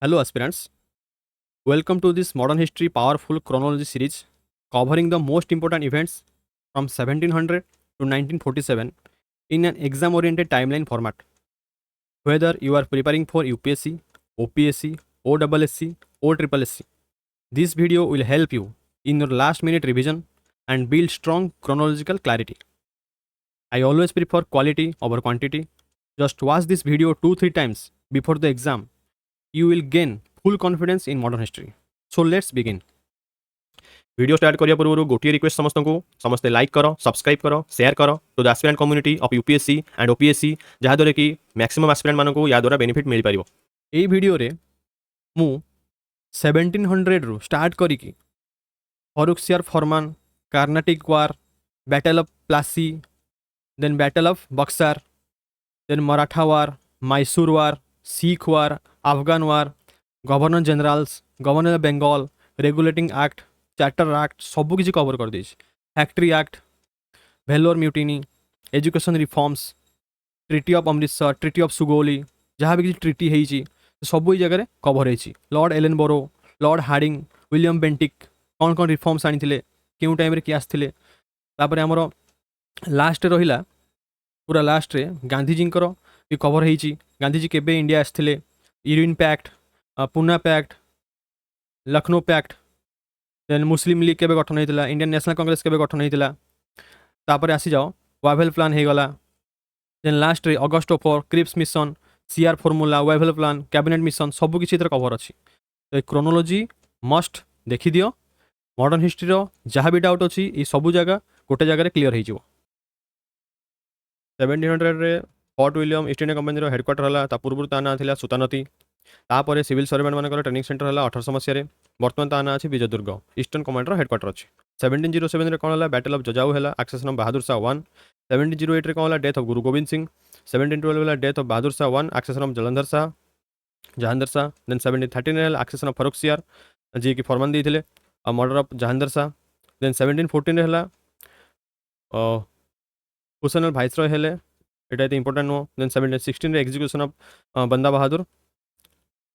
Hello, aspirants. Welcome to this Modern History Powerful Chronology series covering the most important events from 1700 to 1947 in an exam oriented timeline format. Whether you are preparing for UPSC, OPSC, OSSC, or SSSC, this video will help you in your last minute revision and build strong chronological clarity. I always prefer quality over quantity. Just watch this video 2-3 times before the exam. You will gain full confidence in modern history. So let's begin. Video start करिया पूर्व गोटे request समस्ते like कर subscribe कर share कर to the aspirant community of UPSC and OPSC जहाँद्वारा कि maximum aspirant मानक या द्वारा बेनिफिट मिल पार। यही वीडियो रे मु 1700 रु स्टार्ट करी फरुखसियार फरमान, Carnatic war, battle of Plassey, then battle of Buxar, then Maratha war, Mysore war, Sikh war, Afghan war, governor generals, governor Bengal, regulating act, charter act सबकि कवर कर देछि। Factory act, Vellore mutiny, education reforms, treaty of Amritsar, treaty of Sugauli, जहाँ भी ट्रिटी है सब ये जगह कवर है। Lord Ellenborough, Lord Hardinge, William Bentinck कौन कौन रिफॉर्म्स आनी क्यों टाइम रे किए आसते। आमर लास्ट रहा पूरा लास्ट रे गांधीजी भी कवर है। गांधीजी केबे इंडिया आसते, Irwin pact, Poona pact, Lucknow pact, then मुस्लिम लीग केबे गठन होता, इंडियन नेशनल कांग्रेस केबे गठन होता, तापर आसी जाओ वाइवेल प्लान हो गला। देन लास्ट रे August 4 Cripps mission, CR formula, Wavell plan, cabinet mission सबकि कवर अच्छी। तो क्रोनोलॉजी मस्ट देखी दियो। मॉडर्न हिस्ट्री रो जहाँ भी डाउट अच्छी ये सब जगह गोटे जगह क्लीयर हो। 1700 रे fort William east India company headquarter है। पूर्व ता ना सुतानती। तापर सिविल सर्वेंट मान ट्रेनिंग सेंटर है 1800 मसीह। बर्तमान ता ना अच्छी विजयदुर्ग ईस्टर्न कमांडर हेडक्वार्टर अच्छी। 1707 कौन है बैटल ऑफ जजाऊ है, एक्सेसन ऑफ बहादुर शाह 1। 1708 कौन है डेथ ऑफ गुरु गोविंद सिंह। 1712 है death of Bahadur Shah 1, accession of Jahandar Shah. Then 1713 है एक्सेसन ऑफ फरुखसियार जी की फरमान देते murder of Jahandar Shah. Then 1714 है हुसैन भाइसरॉय है, ये इंपोर्टेंट नुह। देन 1716 एक्जिक्यूशन ऑफ बंदा बहादुर।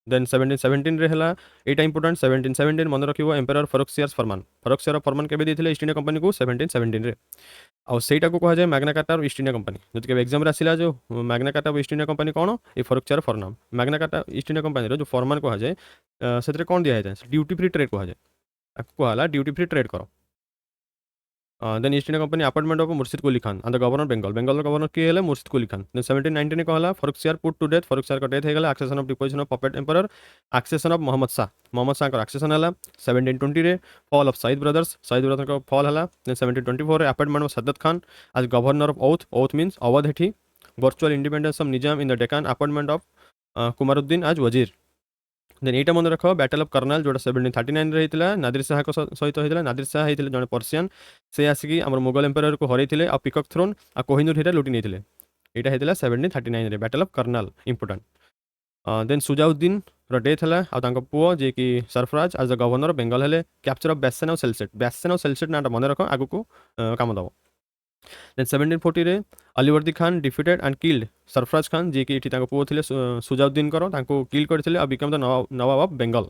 देन 1717 रे है यहाँ इंपोर्टेंट। 1717 मन रखियो एम्पेरर फरुखसियार फरमान केबे देथिले ईस्ट इंडिया कंपनी को 1717 रे। आउ सेटा को कहा जाए मैग्ना कार्टा और ईस्ट इंडिया कंपनी। जो कि एग्जाम आसला जो Magna Carta East India Company कौन ये फरुखसियार फरनाम। Magna Carta East India Company जो फरमान कहा जाए से कौन दिया जाए ड्यूटी फ्री ट्रेड कहा जाए, कहला ड्यूटी फ्री ट्रेड कर। Then East India Company appointment of Murshid Quli Khan and the governor Bengal governor किए है मुर्शिद कुली खान। देन 1719 कहला Farrukhsiyar put to death, Farrukhsiyar का डेथ होगा। Accession of deposition of puppet emperor, accession of Mohammad Shah का एक्सेसन है। 1720 रे फॉल ऑफ सईद ब्रदर्स का फॉल है। देन 1724 रे appointment of Saadat Khan as governor of औथ मीन्स अवध हेठी। Virtual independence of Nizam in the Deccan, appointment of Qamaruddin as wazir. Then यहाँ मन रख बैटल ऑफ कर्नाल जोटा 1739 होता नादिर शाह सहित होता। नादिर शाह होते जड़े पर्सियान से आसिक आम मुगल एम्पायर को हरई आ पिकक थ्रोन आ कोहिनूर हिरा लुटी नहीं। यहाँ होता 1739 battle of Karnal important. Then Shujauddin death है आ पुओ जे कि Sarfaraz as the governor Bengal है। कैप्चर ऑफ बैसन और सेलसेट ना मन रख आगू को काम दब। देन 1740 रे Alivardi Khan defeated and killed Sarfaraz Khan जी कि पुओ थे सुजाउद्दीन किल करते और become the nawab of Bengal.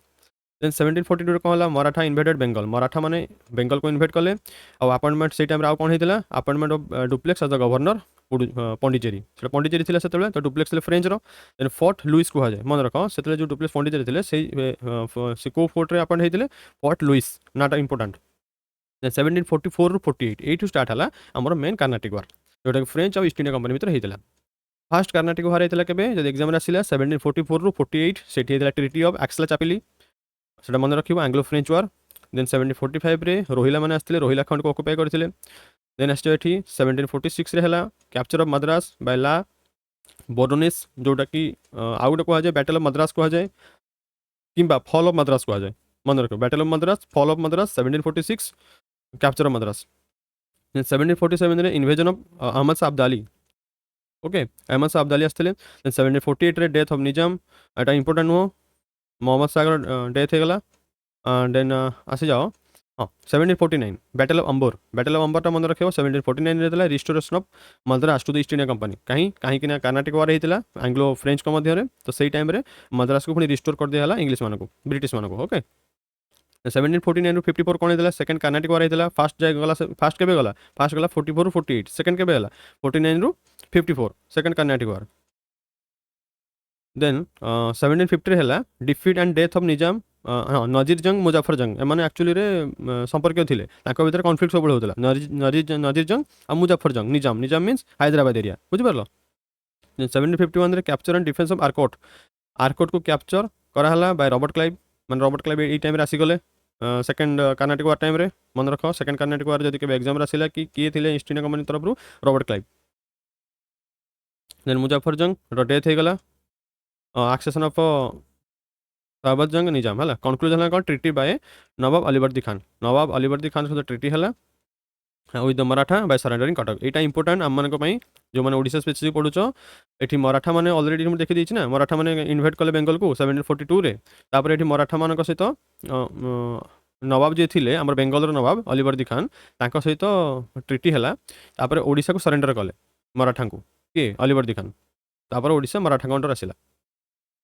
Then 1742 कौन है मराठा इन्वेडेड बेंगल, मराठा माने बेंगल को इन्वेट कले। और अपॉइंटमेंट से टाइम कौन होता appointment of Dupleix as the governor Pondicherry से पंडिचेरी थी से डुप्लेक्स फ्रेंच रो। देन फोर्ट लुइस कह जाए मन रख से जो डुप्लेक्स पंडिचेरी थे से को फोर्ट रे अपॉइंट होते फोर्ट लुइस नाटा इंपोर्टेंट। 1744 ରୁ 48 एठू स्टार्ट है आमर मेन कार्नाटिक वार जोटा कि फ्रेंच और ईस्ट इंडिया कंपनी भितर होता। फास्ट कार्नाटिक वार होता केबे जब एग्जाम आसला 1744 ରୁ 48 से ट्रिटी ऑफ एक्सला चापिली से मन रखियो एंग्लो फ्रेंच वार। देन 1745 रे रोहिला मैंने आसते रोहिला खंड को ऑक्युपाई करते। देन आस 1746 रे है कैप्चर ऑफ मद्रास बाय ला बोर्डोनिस जोटा कि आउ गोटे कह जाए बैटल ऑफ मद्रास कह जाए कि फॉल ऑफ मद्रास कह जाए मन रखियो battle of Madras fall of Madras 1746 capture of Madras. 1747 रे invasion of Ahmad Shah Abdali. Okay Ahmad Shah Abdali आसते। 1748 रे डेथ ऑफ निजाम एटा इंपोर्टेंट नुह मोहम्मद शाह डेथ होगा। देन आसी जाओ हाँ 1749 बैटल ऑफ अंबर मन रख 1749 होता restoration of Madras to the East India Company कहीं कर्नाटिक वार होता आंग्लो फ्रेंच मध्य तो सही टाइम मद्रास को पुणी रिस्टोर कर दिया इंग्लिश मानक ब्रिटिश मानक ओके 1749 ରୁ 54 କ'ଣ ହେଇଥିଲା ସେକେଣ୍ଡ କର୍ଣ୍ଣାଟିକ ୱାର ହେଇଥିଲା ଫାଷ୍ଟ କେବେ ଗଲା ଫାଷ୍ଟ ଗଲା 44 ରୁ 48 ସେକେଣ୍ଡ କେବେ ହେଲା 49 ରୁ 54 ସେକେଣ୍ଡ କର୍ଣ୍ଣାଟିକ ୱାର ଦେନ୍ 1750 ହେଲା defeat and death of Nizam ହଁ ନଜିର ଜଙ୍ଗ ମୁଜାଫର ଜଙ୍ଗ ଏମାନେ ଆକ୍ଚୁଆଲିରେ ସମ୍ପର୍କୀୟ ଥିଲେ ତାଙ୍କ ଭିତରେ କନଫ୍ଲିକ୍ଟ ସବୁବେଳେ ହେଉଥିଲା ନଜିର ଜଙ୍ଗ ଆଉ ମୁଜାଫର ଜଙ୍ଗ ନିଜାମ ମିନ୍ସ ହାଇଦ୍ରାବାଦ ଏରିଆ ବୁଝିପାରିଲ 1751 କ୍ୟାପଚର ଆଣ୍ଡ ଡିଫେନ୍ସ ଅଫ୍ ଆର୍କୋଟକୁ କ୍ୟାପଚର କରାହେଲା ବାଇ ରବର୍ଟ କ୍ଲାଇଭ୍ ମାନେ ରବର୍ଟ କ୍ଲାଇଭ୍ ଏଇ ଟାଇମ୍ରେ ଆସିଗଲେ सेकेंड कर्नाटिक वार टाइम मन रख सेकेंड कर्नाटिक वार जब केवल एग्जाम आसला कि किए थे ईस्ट इंडिया कंपनी तरफ रॉबर्ट क्लाइव देन मुजाफर जंग डेथ हो गला एक्सेसन ऑफ शहबाज जंग निजाम है कनक्लूजन कौन ट्रिटी बाय नवाब अलीवर्दी खान सहित ट्रिटी है with the Maratha by surrendering Cuttack यहाँ इंपोर्टाट आम मानी जो मैंने ओडिशा स्पेसिफिक पढ़ुच ये मराठा मैंने अलरेडी मुझे देखी ना मराठा मैंने इनभाइट कले बेंगल को 1742 रे तापर ये मराठा मान सहित नवाब जी थे आम बेंगल नवाब अलीवर्दी खान सहित ट्रिटी है तापर ओडिशा को सरेंडर कले मराठा को किए अलीवर्दी खान तापर ओडिशा मराठा अंडर आसला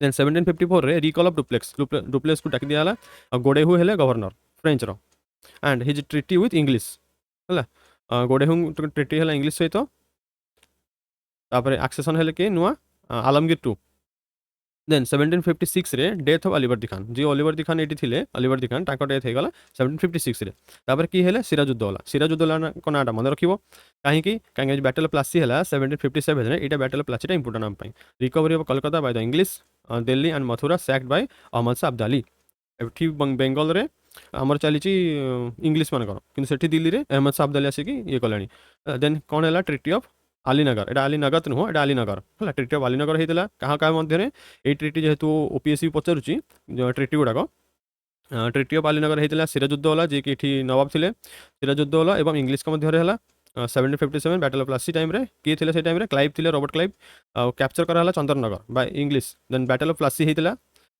देन 1754 रे रिकॉल ऑफ डुप्लेक्स को डाक दिया गोडेहू हेले गवर्नर फ्रेंच रो and his treaty with English है गोडेहू ट्रिटी है इंग्लिश सहित तापर एक्सेसन है कि नुआ आलमगीर टू देन 1756 रे डेथ ऑफ अलीवर्दी खान जी अलीवर्दी खान ये थे अलीवर्दी खान डेथ हो गला 1756 रे तापर की है सिराजुद्दौला को नाटा मन रखिबो कहीं बैटल ऑफ प्लासी है 1757 रे एटा बैटल ऑफ प्लासी इंपोर्टेंट आम recovery of Calcutta by the English Delhi and Mathura sacked by Ahmad Shah Abdali ठीक बेंगल रे आमर चली इंग्लिश मानकर कि दिल्ली रे अहमद शाह अब्दाली आसिक ये कले देन कौन है ट्रिटी ऑफ आलीनगर एटा आलीनगर तो नुह एटा आलीनगर है ट्रिटी ऑफ आलीनगर होता क्या क्या मध्य ये ट्रिटी जेहेतु ओपीएससी पचारुची ट्रिटी गुड़ाक ट्रिटी ऑफ आलीनगर होता सिराजुद्दौला जी कि नवाब थे सिराजुद्दौला और इंग्लिश मध्य है 1757 बैटल ऑफ प्लासी टाइम किए थे से टाइम क्लाइव थे रॉबर्ट क्लाइव कैप्चर कराला Chandernagore by English then battle of Plassey होता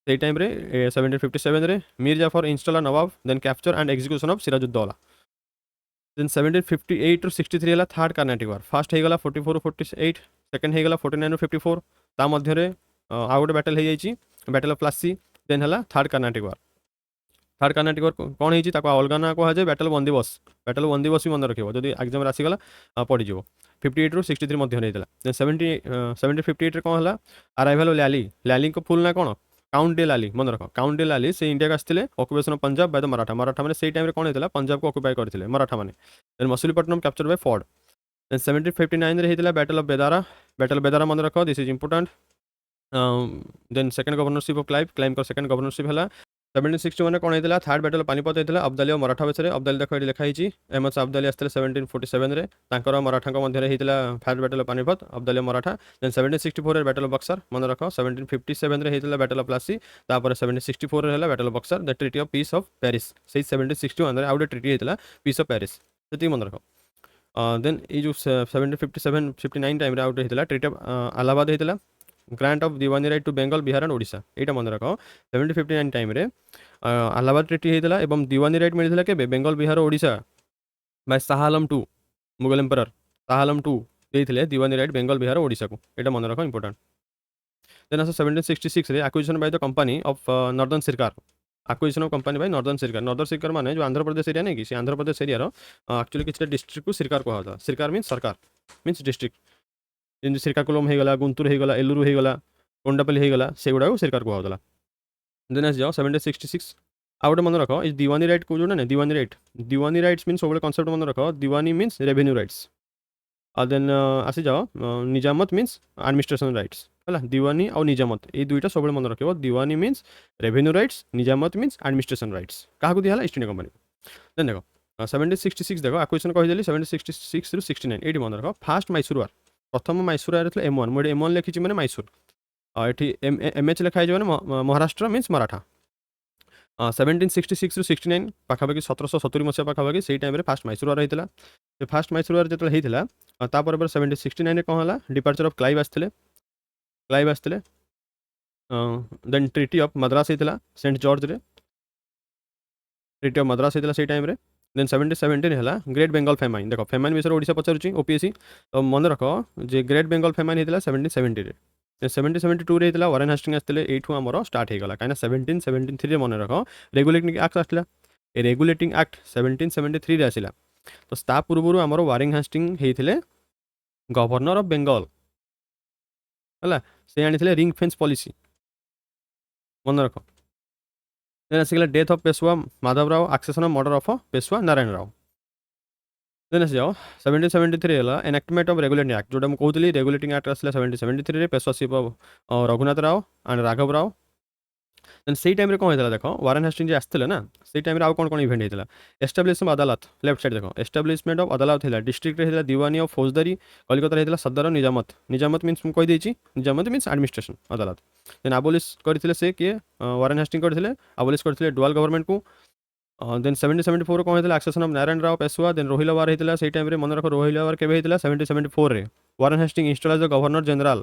से टाइम 1757 रे Mir Jafar install Nawab then capture and execution of Sirajuddaulah then 1758 ରୁ 63 है थर्ड कर्नाटिक वार फर्स्ट हो गला 44 ରୁ 48 सेकेंड हो गला 49 ରୁ 54 ता मध्य आउ गोटे बैटल हो जाइए बैटल ऑफ प्लासी देन है थर्ड कर्नाटिक वार कौन होती अलग ना कहुए बैटल बंदीबस भी मन रखिए जब एग्जाम आसीगला पड़ज 58 ରୁ 63 मध्य होता देन 1758 कौन है अराइवल लैली को फुल ना कौन काउंट डे लाली मन रख काउंट डे लाली से इंडिया आसते occupation of Punjab by the Maratha मैंने से टाइम कौन होता पंजाब को ऑक्युपाई करते मराठा मैंने then Masulipatnam capture by Forde then 1759 होता बैटल ऑफ बेदारा मन रख this is important then second governorship of Clive second governorship है 1761 कौन होता थर्ड बैटल पानीपत होता अब्दाली और मराठा बेस अब्दाली देख ये लिखाई अहमद शाह अब्दाली आसते 1747 रे मराठा मध्य होता third battle Panipat Abdali Maratha then 1764 battle of Buxar मन रख 1757 रे होता बैटल ऑफ प्लासी तापर 1764 रे battle of Buxar the treaty of peace of Paris से 1761 आउ ट्रिटी होता पीस ऑफ पेरिस से मन रख देन ये 1757-59 टाइम आउट होता ट्रिटी ऑफ अलाहाबाद होता grant of Diwani right to Bengal Bihar and Odisha यहाँ मन रख 1759 टाइम अलाहाबाद ट्रिटी होता और दीवानी राइट मिलता के Bengal Bihar Odisha by Shah Alam two Mughal emperor Shah Alam two देते दीवानी राइट बेंगल बिहार ओडिशा को यहाँ मन रख इंपोर्टेंट देन आस 1766 रे acquisition by the company of northern Sircar acquisition of company by northern Sircar माने जो आंध्र प्रदेश एरिया नहीं कि आंध्र प्रदेश एरिया एक्चुअली किसी डिस्ट्रिक्ट को सिरकार कहता सिरकार मीन सरकार मीन्स डिस्ट्रिक्ट जमी श्रीकाकुलम होगा गुंटूर होगा एलुरु होगा कोंडापल्ली होगा से गुड़ा सिरकार कहला देन आस जाओ 1766 आउ गोटे मन रख इज दीवानी राइट को जो ना दीवानी राइट्स मीन सब कनसेप्ट मन रख दीवानी मीन्स रेवेन्यू राइट्स देन आसी जाओ निजामत मीन्स एडमिनिस्ट्रेशन राइट्स है दीवानी और निजामत ये दुईटा सब मन रख दीवानी मीन्स रेवेन्यू राइट्स निजामत मीन्स एडमिनिस्ट्रेशन राइट्स क्या दिया ईस्ट इंडिया कंपनी देन देख 1766 देख एक्विजिशन कहीदेली 1766 ରୁ 69 ये मन रख फास्ट मैसूर वार प्रथम मैसूर आया M1 मुझे M1 लिखी मैंने मैसूर ये MH लिखाई मैंने महाराष्ट्र मीन्स मराठा 1766 ରୁ 69 पाखापाखि 1770 मसीहा पाखापाखि से टाइम फास्ट मैसूर वार होता फास्ट मैसूर वार जो होता 1769 कौन है डिपार्चर ऑफ क्लाइव आसते देन ट्रिटी ऑफ मद्रास होता सेंट जॉर्ज रे ट्रिटी ऑफ मद्रास होता से टाइम देन 1717 है ग्रेट बेंगल फेमाइन देख फेमाइन विषय ओडिशा पचारुची ओपीएससी तो मन रख जे ग्रेट बेंगल फेमाइन होता 1770 1772 होता वारेन हास्टिंग आसते यू आमर स्टार्ट होगा कहीं 1773 मन रख रेगुलेटिंग एक्ट आसला ए रेगुलेटिंग एक्ट 1773 आसला तो ता पूर्व आमर वारेन हास्टिंग होते गवर्नर ऑफ बेंगल है से आनी रिंग फेन्स पॉलिसी मन रख देन आसिगला death of Peshwa Madhav Rao accession of murder of Peshwa Narayan Rao then आस जाओ 1773 है एनाक्टमेंट ऑफ रेगुलेटिंग एक्ट जोटा मुझे कहती रेगुलेटिंग एक्ट आसला 1773 peshwaship of Raghunath Rao and Raghav Rao then से टाइम कौन होता देख वारेन हास्टिंग आसते ना से टाइम आउ कौन कौन इवेंट होता एस्टाब्लिशमेंट अदालत लेफ्ट साइड देख एस्टाब्लिशमेंट ऑफ अदालत है डिस्ट्रिक्ट होता दीवानी ऑफ फौजदारी कलिकता होता सदर निजामत निजामत मीन्स मुझे कहीदे निजामत मीन्स एडमिनिस्ट्रेशन अदालत देन आबोलिश करते से किए वारेन हास्टिंग करते आबोलिश करते डुआल गवर्नमेंट को देन 1774 कौन होता accession of Narayan Rao Peshwa then Rohilla war होता से टाइम मन रख रोहिला वार केवे होता 1774 Warren Hastings install as the governor general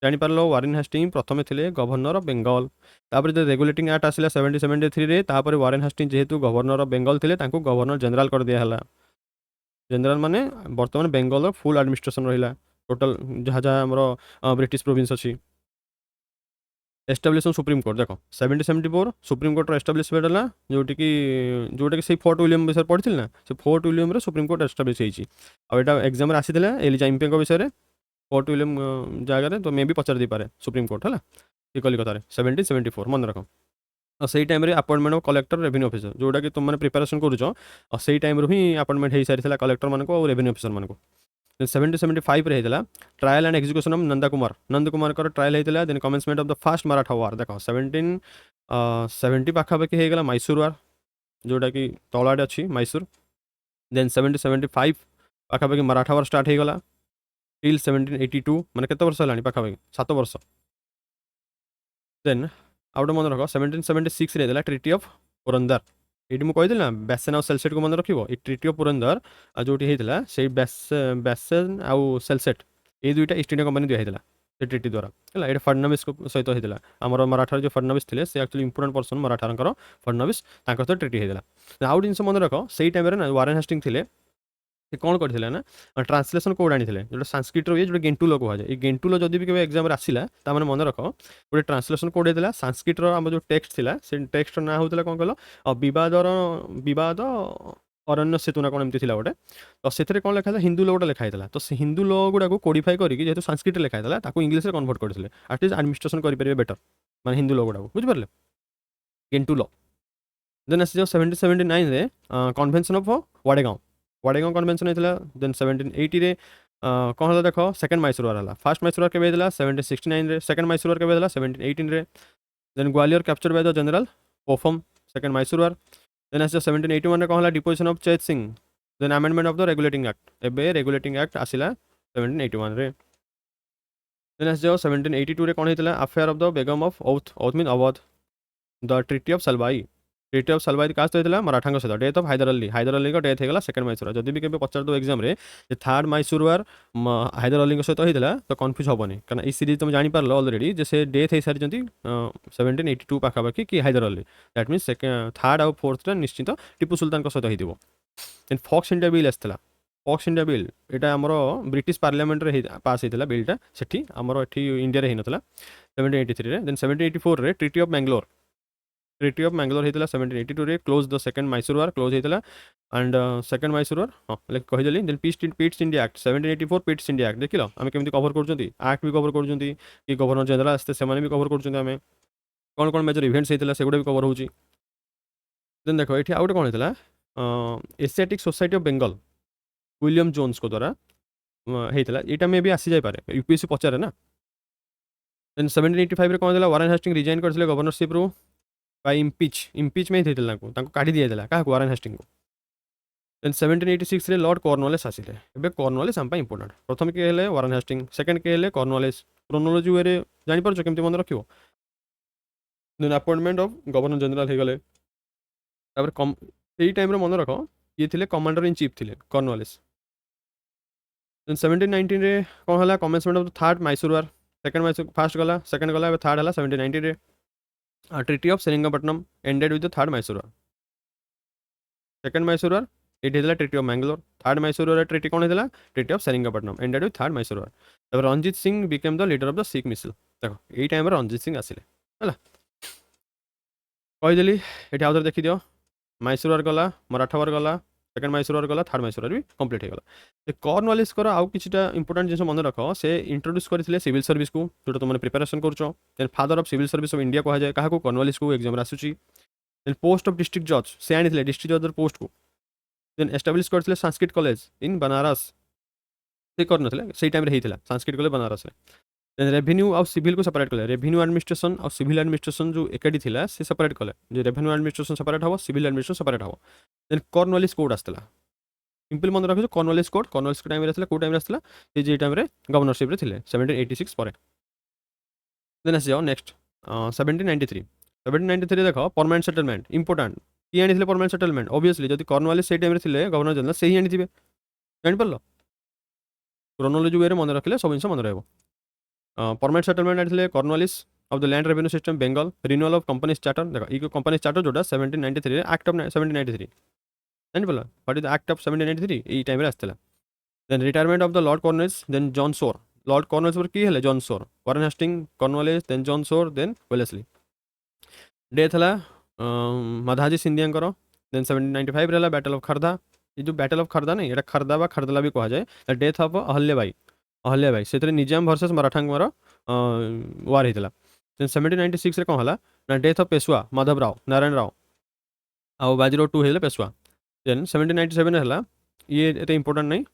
जापर वारेन हास्टिंग प्रथम थे गवर्नर ऑफ बेंगल तापर जो रेगुलेटिंग एक्ट आसला 1773 तापर वारेन हास्टिंग जेहेतु गवर्नर ऑफ बेंगल थे गवर्नर जनरल कर दिया जनरल माने बर्तमान बेंगल फुल एडमिनिस्ट्रेशन रहा टोटल जहाँ जहाँ आम ब्रिटिश प्रोविंस अच्छी एस्टाब्लिश सुप्रीम कोर्ट देख 1774 सुप्रीम कोर्टर एस्टाब्लिशमेंट है जोटि कि से फोर्ट विलियम विषय पढ़ी ना से fort William supreme court establish होता एग्जाम आसी एलिजा एमपी विषय फोर्ट विलियम जगह तो मे भी पचार दी पारे सुप्रीम कोर्ट है कलिकता 1774 मन रख से time appointment of collector revenue officer जोटा कि तुमने प्रिपेरेसन करुच से टाइम ही अपॉइंटमेंट हो सारी कलेक्टर मानक और रेवेन्यू ऑफिसर मानक 1775 होता trial and execution of Nand Kumar trial होता then commencement of the first Maratha war देख 1770 पाखापाखि होगा मैसूर वार जोटा कि तलाड़े अच्छी मैसूर देन 1775 पाखापाखि मराठा वार स्टार्ट होगा टिल 1782 मैंने केते वर्ष है पाखापाखि 7 वर्ष देन आउट मन रख 1776 होता ट्रिटी ऑफ पुरंदर ये मुझे कही ना बेसन आउ सेलसेट को मन रख ट्रिटी ऑफ पुरंदर जो होता से बेसन आउ सेलसेट ये दुईटा ईस्ट इंडिया कंपनी दिया से ट्रिटी द्वारा है ये फडनवीस सहित होता आम मराठार जो फडनवीस थे से एक्चुअली इंपोर्टेंट पर्सन मराठार फडनवीस सहित ट्रिटी होता आउ जिन मन रख से टाइम वारेन हास्टिंग थे से कौन करते ना ट्रांसलेसन कोड आनी जो सांस्क्रिटर ये जो गेंटुलो कहुए ये गेंटुलो जब भी कभी एग्जाम आसला मैंने मन रख गोटे ट्रांसलेसन कोड होता सांस्क्रिटर आम जो टेक्स्ट थी से टेक्स्ट ना होता कौन कल बद अरण्य सेतु ना कौन एमती गोटे तो से कौन लिखा हिंदू लो गोटे लिखाई तो से हिंदू लो गुड़ा कोडिफाई करके जेहतु सांस्क्रिट लिखाई इंग्लीश में कन्वर्ट करते आटलिस्ट एडमिनिस्ट्रेशन करेंगे बेटर मैं हिंदू लो गुड़ा बुझिपारे गेंटू लो देन आसी 1779 कन्वेंशन ऑफ वाडेगांव कन्वेंशन होता देन 1780 रे कौन है देख सेकेंड मैसूर वार है फास्ट मैसूर वार के 1769 सेकेंड मैसूर वार के 1718 रे then Gwalior capture by the general Popham second Mysore war then आस 1781 कौन है deposition of Chait Singh then amendment of the regulating act एबे रेगुलेटिंग एक्ट आसला 1781 रे देन आस 1782 रे कौन होता affair of the begum of Oudh mean Awadh the treaty of Salbai treaty of Salbai कास्ट होता मराठा सहित डेथ ऑफ हैदर अली का डेथ होगा सेकेंड मैसूर जब भी कभी पचार दो एग्जाम थर्ड मैसूर वार हैदर अली सहित होता तो कन्फ्यूज हेनी कारण ये सीरीज तुम जापर अलरेडी जे डेथ हो सारी 1782 पाखापाखि कि Hyder Ali that means third आउ फोर्थटा निश्चित टीपू सुल्तान सहित हो देन फॉक्स इंडिया बिल आसला फॉक्स इंडिया बिल यहाँ आमर ब्रिटिश पार्लियामेंट रे पास होता बिलटा से आमर ये इंडिया ही नाला 1783 देन 1784 रे ट्रिटी ऑफ मैंगलोर होता 1782 रे close the second Mysore war close होता एंड सेकेंड मैसूर वार हाँ लाइक कहीदेली then Pitt's India act 1784 Pitt's India act देखिल आम केमी कवर कर एक्ट भी कवर कर गवर्नर जनरल आसते से भी कवर कर कौन कौन मेजर इवेंट्स होता से भी कवर हो देन देख ये आउट कौन होता Asiatic Society of Bengal William Jones को द्वारा होता यहाँ मे भी आसी जापे यूपीएससी पचारे ना देन 1785 कौन होता वारेन हास्टिंग रिजाइन करते गवर्नरशिप रू बाय इम्पिच में ही होता काढ़ी दिया क्या वारेन हास्टिंग को देन 1786 रे लॉर्ड कॉर्नवालिस आसिले एबे कॉर्नवालिस आम इंपोर्टेंट प्रथम किए हेले वारेन हास्टिंग सेकंड किए हेले कॉर्नवालिस क्रोनोलॉजी वे जानि पारछो केमती मन रखियो then appointment of governor general हो गले तापर कम एई टाइम रे मन रख ये थिले कमांडर इन चीफ थिले कॉर्नवालिस देन 1719 रे कौन हला commencement of the third Mysore war second Mysore first गला सेकंड गला थर्ड हला 1790 रे treaty of Seringapatam ended with the third Mysore war second Mysore war ये होता treaty of Mangalore third Mysore war treaty कौन होता treaty of Seringapatam ended with third Mysore war तब Ranjit Singh became the leader of the Sikh मिसल देख यही टाइम रणजीत सिंह आसिले है कहीदेली ये आउे देखिदियो मैसूर वार गला मराठा वार गला सेकंड मैसूर वार गला थर्ड मैसूर वार भी कंप्लीट हो गला कॉर्नवालिस आउ किछिटा इंपोर्टेंट जिन मन रख से इंट्रोड्यूस करते सिविल सर्विस को जोटा तुमने प्रिपेरेसन कर father of civil service of India कहुए क्या कॉर्नवालिस को एग्जाम आसूची देन पोस्ट ऑफ डिस्ट्रिक्ट जज से आनी डिस्ट्रिक्ट जज पोस्ट को देन एस्टाब्लिश करते संस्कृत कॉलेज इन बनारस से करते से टाइम संस्कृत कॉलेज बनारस में देन रेवेन्यू आउ सिविल को सेपरेट कले रेवेन्यू एडमिनिस्ट्रेशन और सिविल एडमिनिस्ट्रेशन जो एकाडी थिला से सेपरेट कले जे रेवेन्यू एडमिनिस्ट्रेशन सेपरेट हम सिविल एडमिनिस्ट्रेशन सेपरेट हम देन कॉर्नवालिस कोड आसला सिंपल मन रखो कॉर्नवालिस कोड कॉर्नवालिस टाइम आसला को टाइम आसला जे टाइम गवर्नरशिप थे 1786 पर देन आस जाओ नेक्स्ट 1793 1793 देख परमानेंट सेटलमेंट इंपोर्टाट किए आनी परमानेंट सेटलमेंट ऑब्वियसली जब कॉर्नवालिस से टाइम थे गवर्नर जनरल से ही आनी जापर क्रोनोलॉजी वे मन रखिले सब जिन मन रहा परमानेंट सेटलमेंट आनी Cornwallis of the land revenue system Bengal renewal of company's charter देख ये कंपनीज चार्टर जोटा 1793 एक्ट ऑफ 1793 जापर what is the act of 1793 ये टाइम आसला then retirement of the Lord Cornwallis then John Shore Lord Cornwallis पर किए है John Shore Warren Hastings Cornwallis then John Shore then Wellesley death है Mahadji Scindia then 1795 रहा battle of Khardah ये जो battle of Khardah नहीं ये खर्दा व खर्दला भी कहुए डेथ ऑफ अहल्याबाई से निजाम वर्सेस मराठा वार होता देन 1796 कौन है ना डेथ ऑफ पेशवा माधव राव नारायण राव आउ बाजीराव टू होता पेशवा देन 1797 है ये इंपोर्टेंट नहीं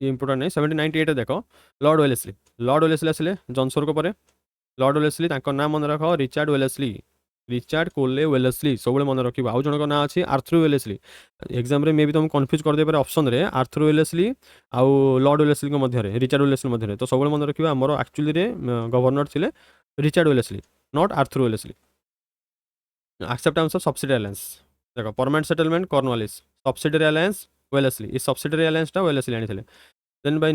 ये इंपोर्टेंट नहीं 1798 देख लॉर्ड वेलेस्ली आसिले जॉनसोर को परे लॉर्ड वेलेस्ली ना मन रख रिचार्ड कोले वेलेस्ली सब मन रखा आउ जन ना अच्छी आर्थर वेलेस्ली एग्जाम मे भी तुम कन्फ्यूज करदे पारे ऑप्शन रे आर्थर वेलेस्ली आउ लॉर्ड वेलेस्ली मध्य रिचार्ड वेलेस्ली मध्य तो सब मन रखा आमर एक्चुअली गवर्नर थे Richard Wellesley not Arthur Wellesley acceptance of subsidy alliance देख permanent settlement Cornwallis subsidy alliance Wellesley ये सब्सिडी अलायंसटा वेलेस्ली आनी देन बाय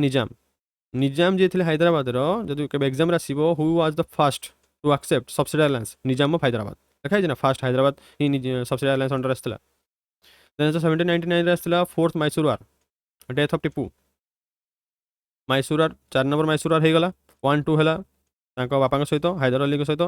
निजाम जी थे हैदराबाद जो कभी एग्जाम आसो who was the first to accept subsidy alliance Nizam of Hyderabad देखा फास्ट हैदराबाद ही सब्सिडी अलायंस अंडर आसला देन 1799 आसला fourth Mysore war death of Tipu Mysore war 4 number Mysore war होगा 1 2 है बापा सहित हैदर अली सहित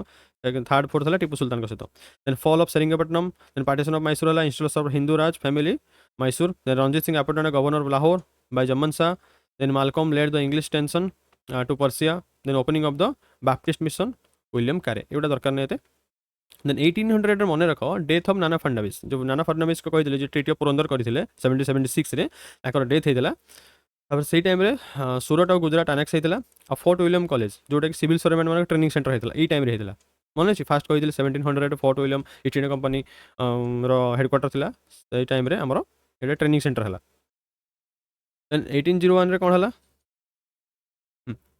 थर्ड फोर्थ है टिपू सुल्तान सहित then fall of Seringapatam then partition of Mysore है installation of Hindu Raj family Mysore then Ranjit Singh appointed governor of Lahore by Zaman Shah then Malcolm led the English tension to Persia then opening of the Baptist mission William Carey ये दरकार नहीं then 1800 मन रख death of Nana Phadnavis जो नाना फडणवीस को कहते treaty of Purandar करते 1776 डेथ होता तापर से टाइम सूरत और गुजरात आनेक्स होता और फोर्ट विलियम कॉलेज जोटा कि सिविल सर्वेंट मान ट्रेनिंग सेंटर होता ये टाइम होता मन अच्छी फास्ट कही 1700 fort William east India company headquarter थी टाइम आमर ये ट्रेनिंग सेंटर है देन 1801 कौन है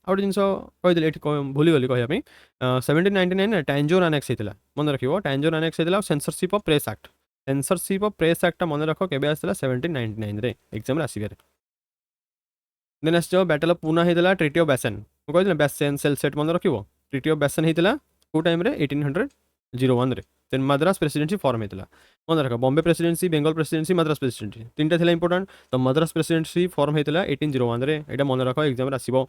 आउ जिन कहीदे ये भूलीगली कहवाई 1799 टैंजोर आनेक्स होता मन रख टैंजोर आनेक्स होता सेंसरशिप ऑफ प्रेस एक्ट मन रख के 1799 एग्जाम आसवे देन आस बैटल ऑफ पूना होता ट्रिटी ऑफ बेसन मुझे बेसन सेलसेट मन रख ट्रिटी ऑफ बेसन होता कौ time 1801 then Madras presidency form होता मन रख Bombay presidency Bengal presidency Madras presidency तीन टा इंपोर्टेंट तो मद्रास प्रेसिडेंसी फॉर्म होता 1801 यहाँ मन रख एग्जाम आसो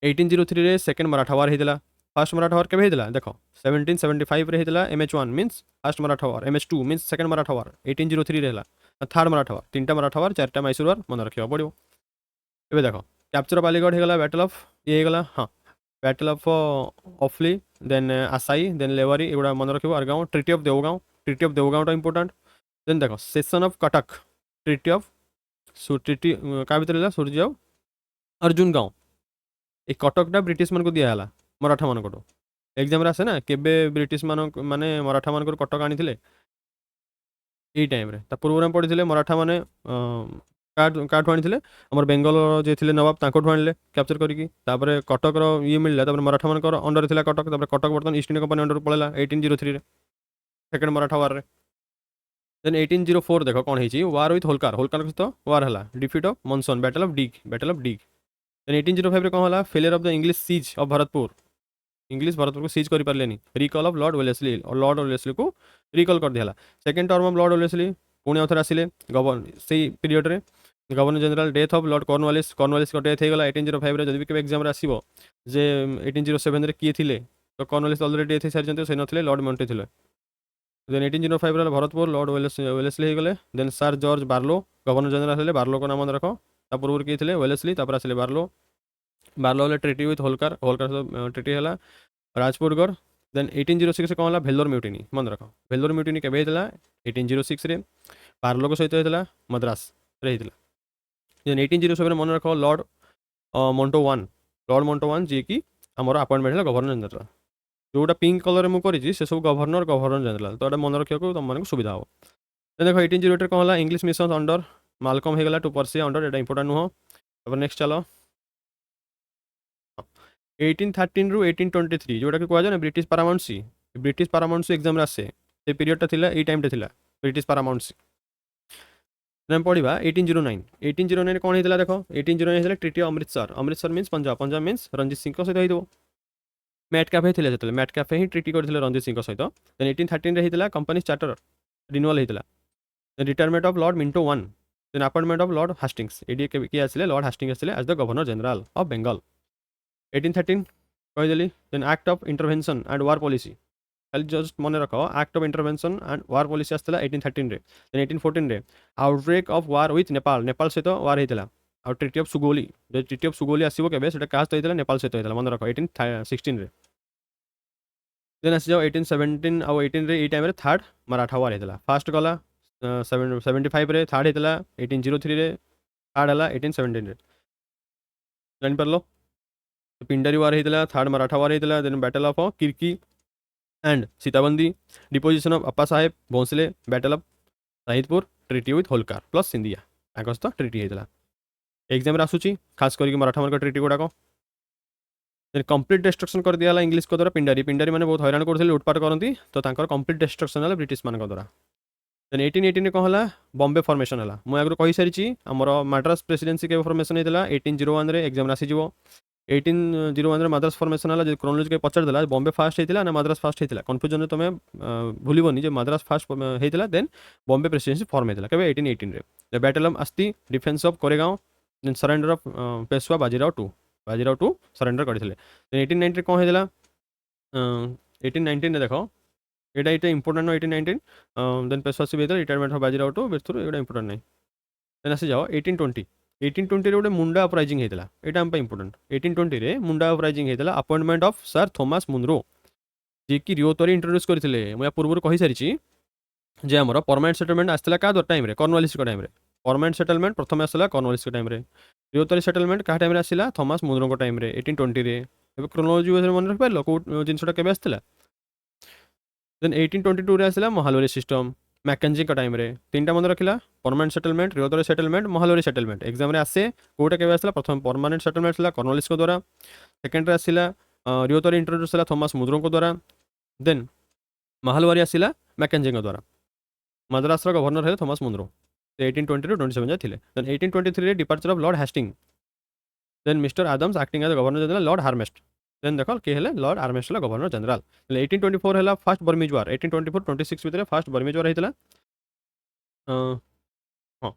1803 सेकेंड मराठा वार होता फास्ट मराठा वार केबे होता देख 1775 रे होता MH1 मीन्स फास्ट मराठा वार MH2 मीन्स सेकेंड मराठा वार 1803 रहा थर्ड मराठा वार 3टा मराठा वार 4टा मैसूर वार मन रखा पड़ो ये देख कैप्चर ऑफ अलीगढ़ होगा बैटल ऑफ ये होगा हाँ बैटल ऑफ ऑफली देन आसाई देन लेवरी एगुड़ा मन रख Argaon treaty of Deogaon important then देख cession of Cuttack treaty of treaty क्या भर सूर्य अर्जुन गाँव ये कटकटा ब्रिटिश मान को दिहला मराठा मान को एग्जाम आसे ना केबे ब्रिटिश मान माने मराठा मान कटक आनी ये टाइम पूर्व पढ़ी मराठा मैंने काठू आनी आम बेंगल जे थे नवाब ताकू आने कैप्चर करके कटक ये मिलला मराठा मान अंडर थी कटक कटक बर्तमान ईस्ट इंडिया कंपनी अंडर पड़ेगा 1803 सेकेंड मराठा वार देन 1804 देख कौन है वार विथ होलकार सहित वार है defeat of Monson battle of Deeg then 1805 कौन है failure of the English siege of Bharatpur English Bharatpur को सीज कर पारे रिकल ऑफ लॉर्ड वेलेस्ली और लॉर्ड वेलेस्ली को रिकल कर दिया second term of lord Wellesley पुणी आउे आसिले गवर्न से पीरियड रे governor general death of lord Cornwallis को डेथ होगा 1805 जब भी एग्जाम आसो जे 1807 किए थे तो कॉर्नवालिस अलरेडी डेथ हो सारी से नथिले लॉर्ड मॉन्टे थे देन 1805 भरतपुर लॉर्ड वेलेस्ली हो गले then sir George Barlow governor general हेले बार्लो को नाम रख ता पूर्व किए थे वेलेस्ली आसिले बार्लो बार्लो हेले ट्रिटी विथ होलकर ट्रिटी है राजपुरगढ़ देन 1806 कौन है भेलोर म्यूटिनी मन रख भेलोर म्यूटिनी के 1806 रे बार्लो सहित होता मद्रास होता देन 1807 मन रख लॉर्ड मोन्टो वन जी की आमर अपॉइंटमेंट है गवर्नर जनरल जोटा पिंक कलर मुझे से सब गवर्नर जनरल तो मन रखा तुम सुविधा हो देखो 1808 कौन है इंग्लिश मिशन अंडर मालकम होगा to Parsi under Etah important नुह तब नेक्स्ट चलो 1813 रु 1823 जोटा कि कहुए ब्रिटिश पारामाउंट एग्जाम आसे से पीरियडटा थिला ए टाइम थिला ब्रिटिश पारामाउंट देन पढ़ा 1809 कौन होता देख 1809 होता treaty Amritsar means Punjab means Ranjit Singh सहित हो मैट कैफे थे जो मैट कैफे ही ट्रिटी करते रणजीत सिंह सहित देन 1813 होता कंपनी चार्टर रिन्यूअल होता then retirement of lord Minto one then appointment of lord Hastings ये किए आसे लॉर्ड हास्टिंग्स आसे as the governor general of Bengal 1813 कहीदेली then act of intervention and war policy खाली जस्ट मन रख act of intervention and war policy आसाला 1813 रे देन 1814 रे outbreak of war with Nepal सहित वार होता और ट्रिटी ऑफ सुगोली जो ट्रिटी ऑफ सुगोली आसो के क्या सहित होता नेपाल सहित होता मन रख 1816 रे देन आसी जाओ 1817 आउ 18 रे टाइम थर्ड मराठा वार होता फास्ट गला 75 रे थर्ड होता 1803 रे थर्ड है 1817 रे जापर पिंडारी वार होता थर्ड मराठा वार होता then battle of Kirkee and Sitabuldi deposition of Appa Sahib Bhonsle battle of Shahidpur treaty with Holkar plus Scindia आगस्त ट्रिटी होता एग्जाम आसूची खास करके मराठा मान ट्रिटी गुड़ाक कंप्लीट डिस्ट्रक्शन कर दिया इंग्लिश को द्वारा पिंडारी मैंने बहुत हैरान करते लुटपाट करती तो कंप्लीट डिस्ट्रक्शन है ब्रिटिश मान द्वारा देन 1818 कौन है बॉम्बे फॉर्मेशन है मुझे आगे कही सारी आमर मद्रास प्रेसिडेंसी के फॉर्मेशन होता 1801 रे एग्जाम आसीज 1801 मद्रास फॉर्मेशन है क्रोनोलॉजी पचारदेला बॉम्बे फास्ट होता ना मद्रास फास्ट होता कन्फ्यूजन तुम भूलबनी जो मद्रास फास्ट होता देन बॉम्बे प्रेसिडेंसी फॉर्म होता के 1818 रे battle of Ashti defence of Koregaon then surrender of Peshwa Bajirao two surrender करते 1890 कौन होता 1819 देख ये इंपोर्टेंट 1819 देन पेशवा भी रिटायरमेंट ऑफ बाजीराव टू बेथुर ये इंपोर्टेंट नहीं देन आसी जाओ 1820 रे गोटे मुंडा अपराइजिंग होता यहाँ इंपोर्टेंट 1820 रे मुंडा अपराइजिंग होता appointment of sir Thomas Munro ji की रियोतरी इंट्रोड्यूस करते मुझे पूर्व कही सारी जे आमर परमानेंट सेटलमेंट आसाला क्या time Cornwallis time permanent settlement प्रथम आसाला कॉर्नवालिस टाइम रियोतरी सेटलमेंट क्या टाइम आसाला थॉमस मुनरो टाइम 1820 रे क्रोनोलॉजी मन रखिपार कौ जिनसा के आसाला देन 1822 रे आसाला महालवारी सिस्टम मैकेंजी का टाइम तीन टा मन रखिला permanent settlement ryotwari settlement mahalwari settlement exam आसे कौटा के आसाला प्रथम परमानेंट सेटलमेंट आसाला कॉर्नवालिस द्वारा सेकेंड आसाला रियोतरी इंट्रोड्यूस आसाला थॉमस मुनरो द्वारा देन महालवारी आसाला मैकेंजी द्वारा मद्रास गवर्नर है थॉमस मुनरो 1820 टू 27 जाए देन 1823 रे departure of lord Hasting then mister Adams acting as governor general lord Amherst then देख किए लॉर्ड हार्मेस्ट गवर्नर जनरल 1824 है फास्ट बर्मिज वार 1824-26 भितर फास्ट बर्मिज वार होता हाँ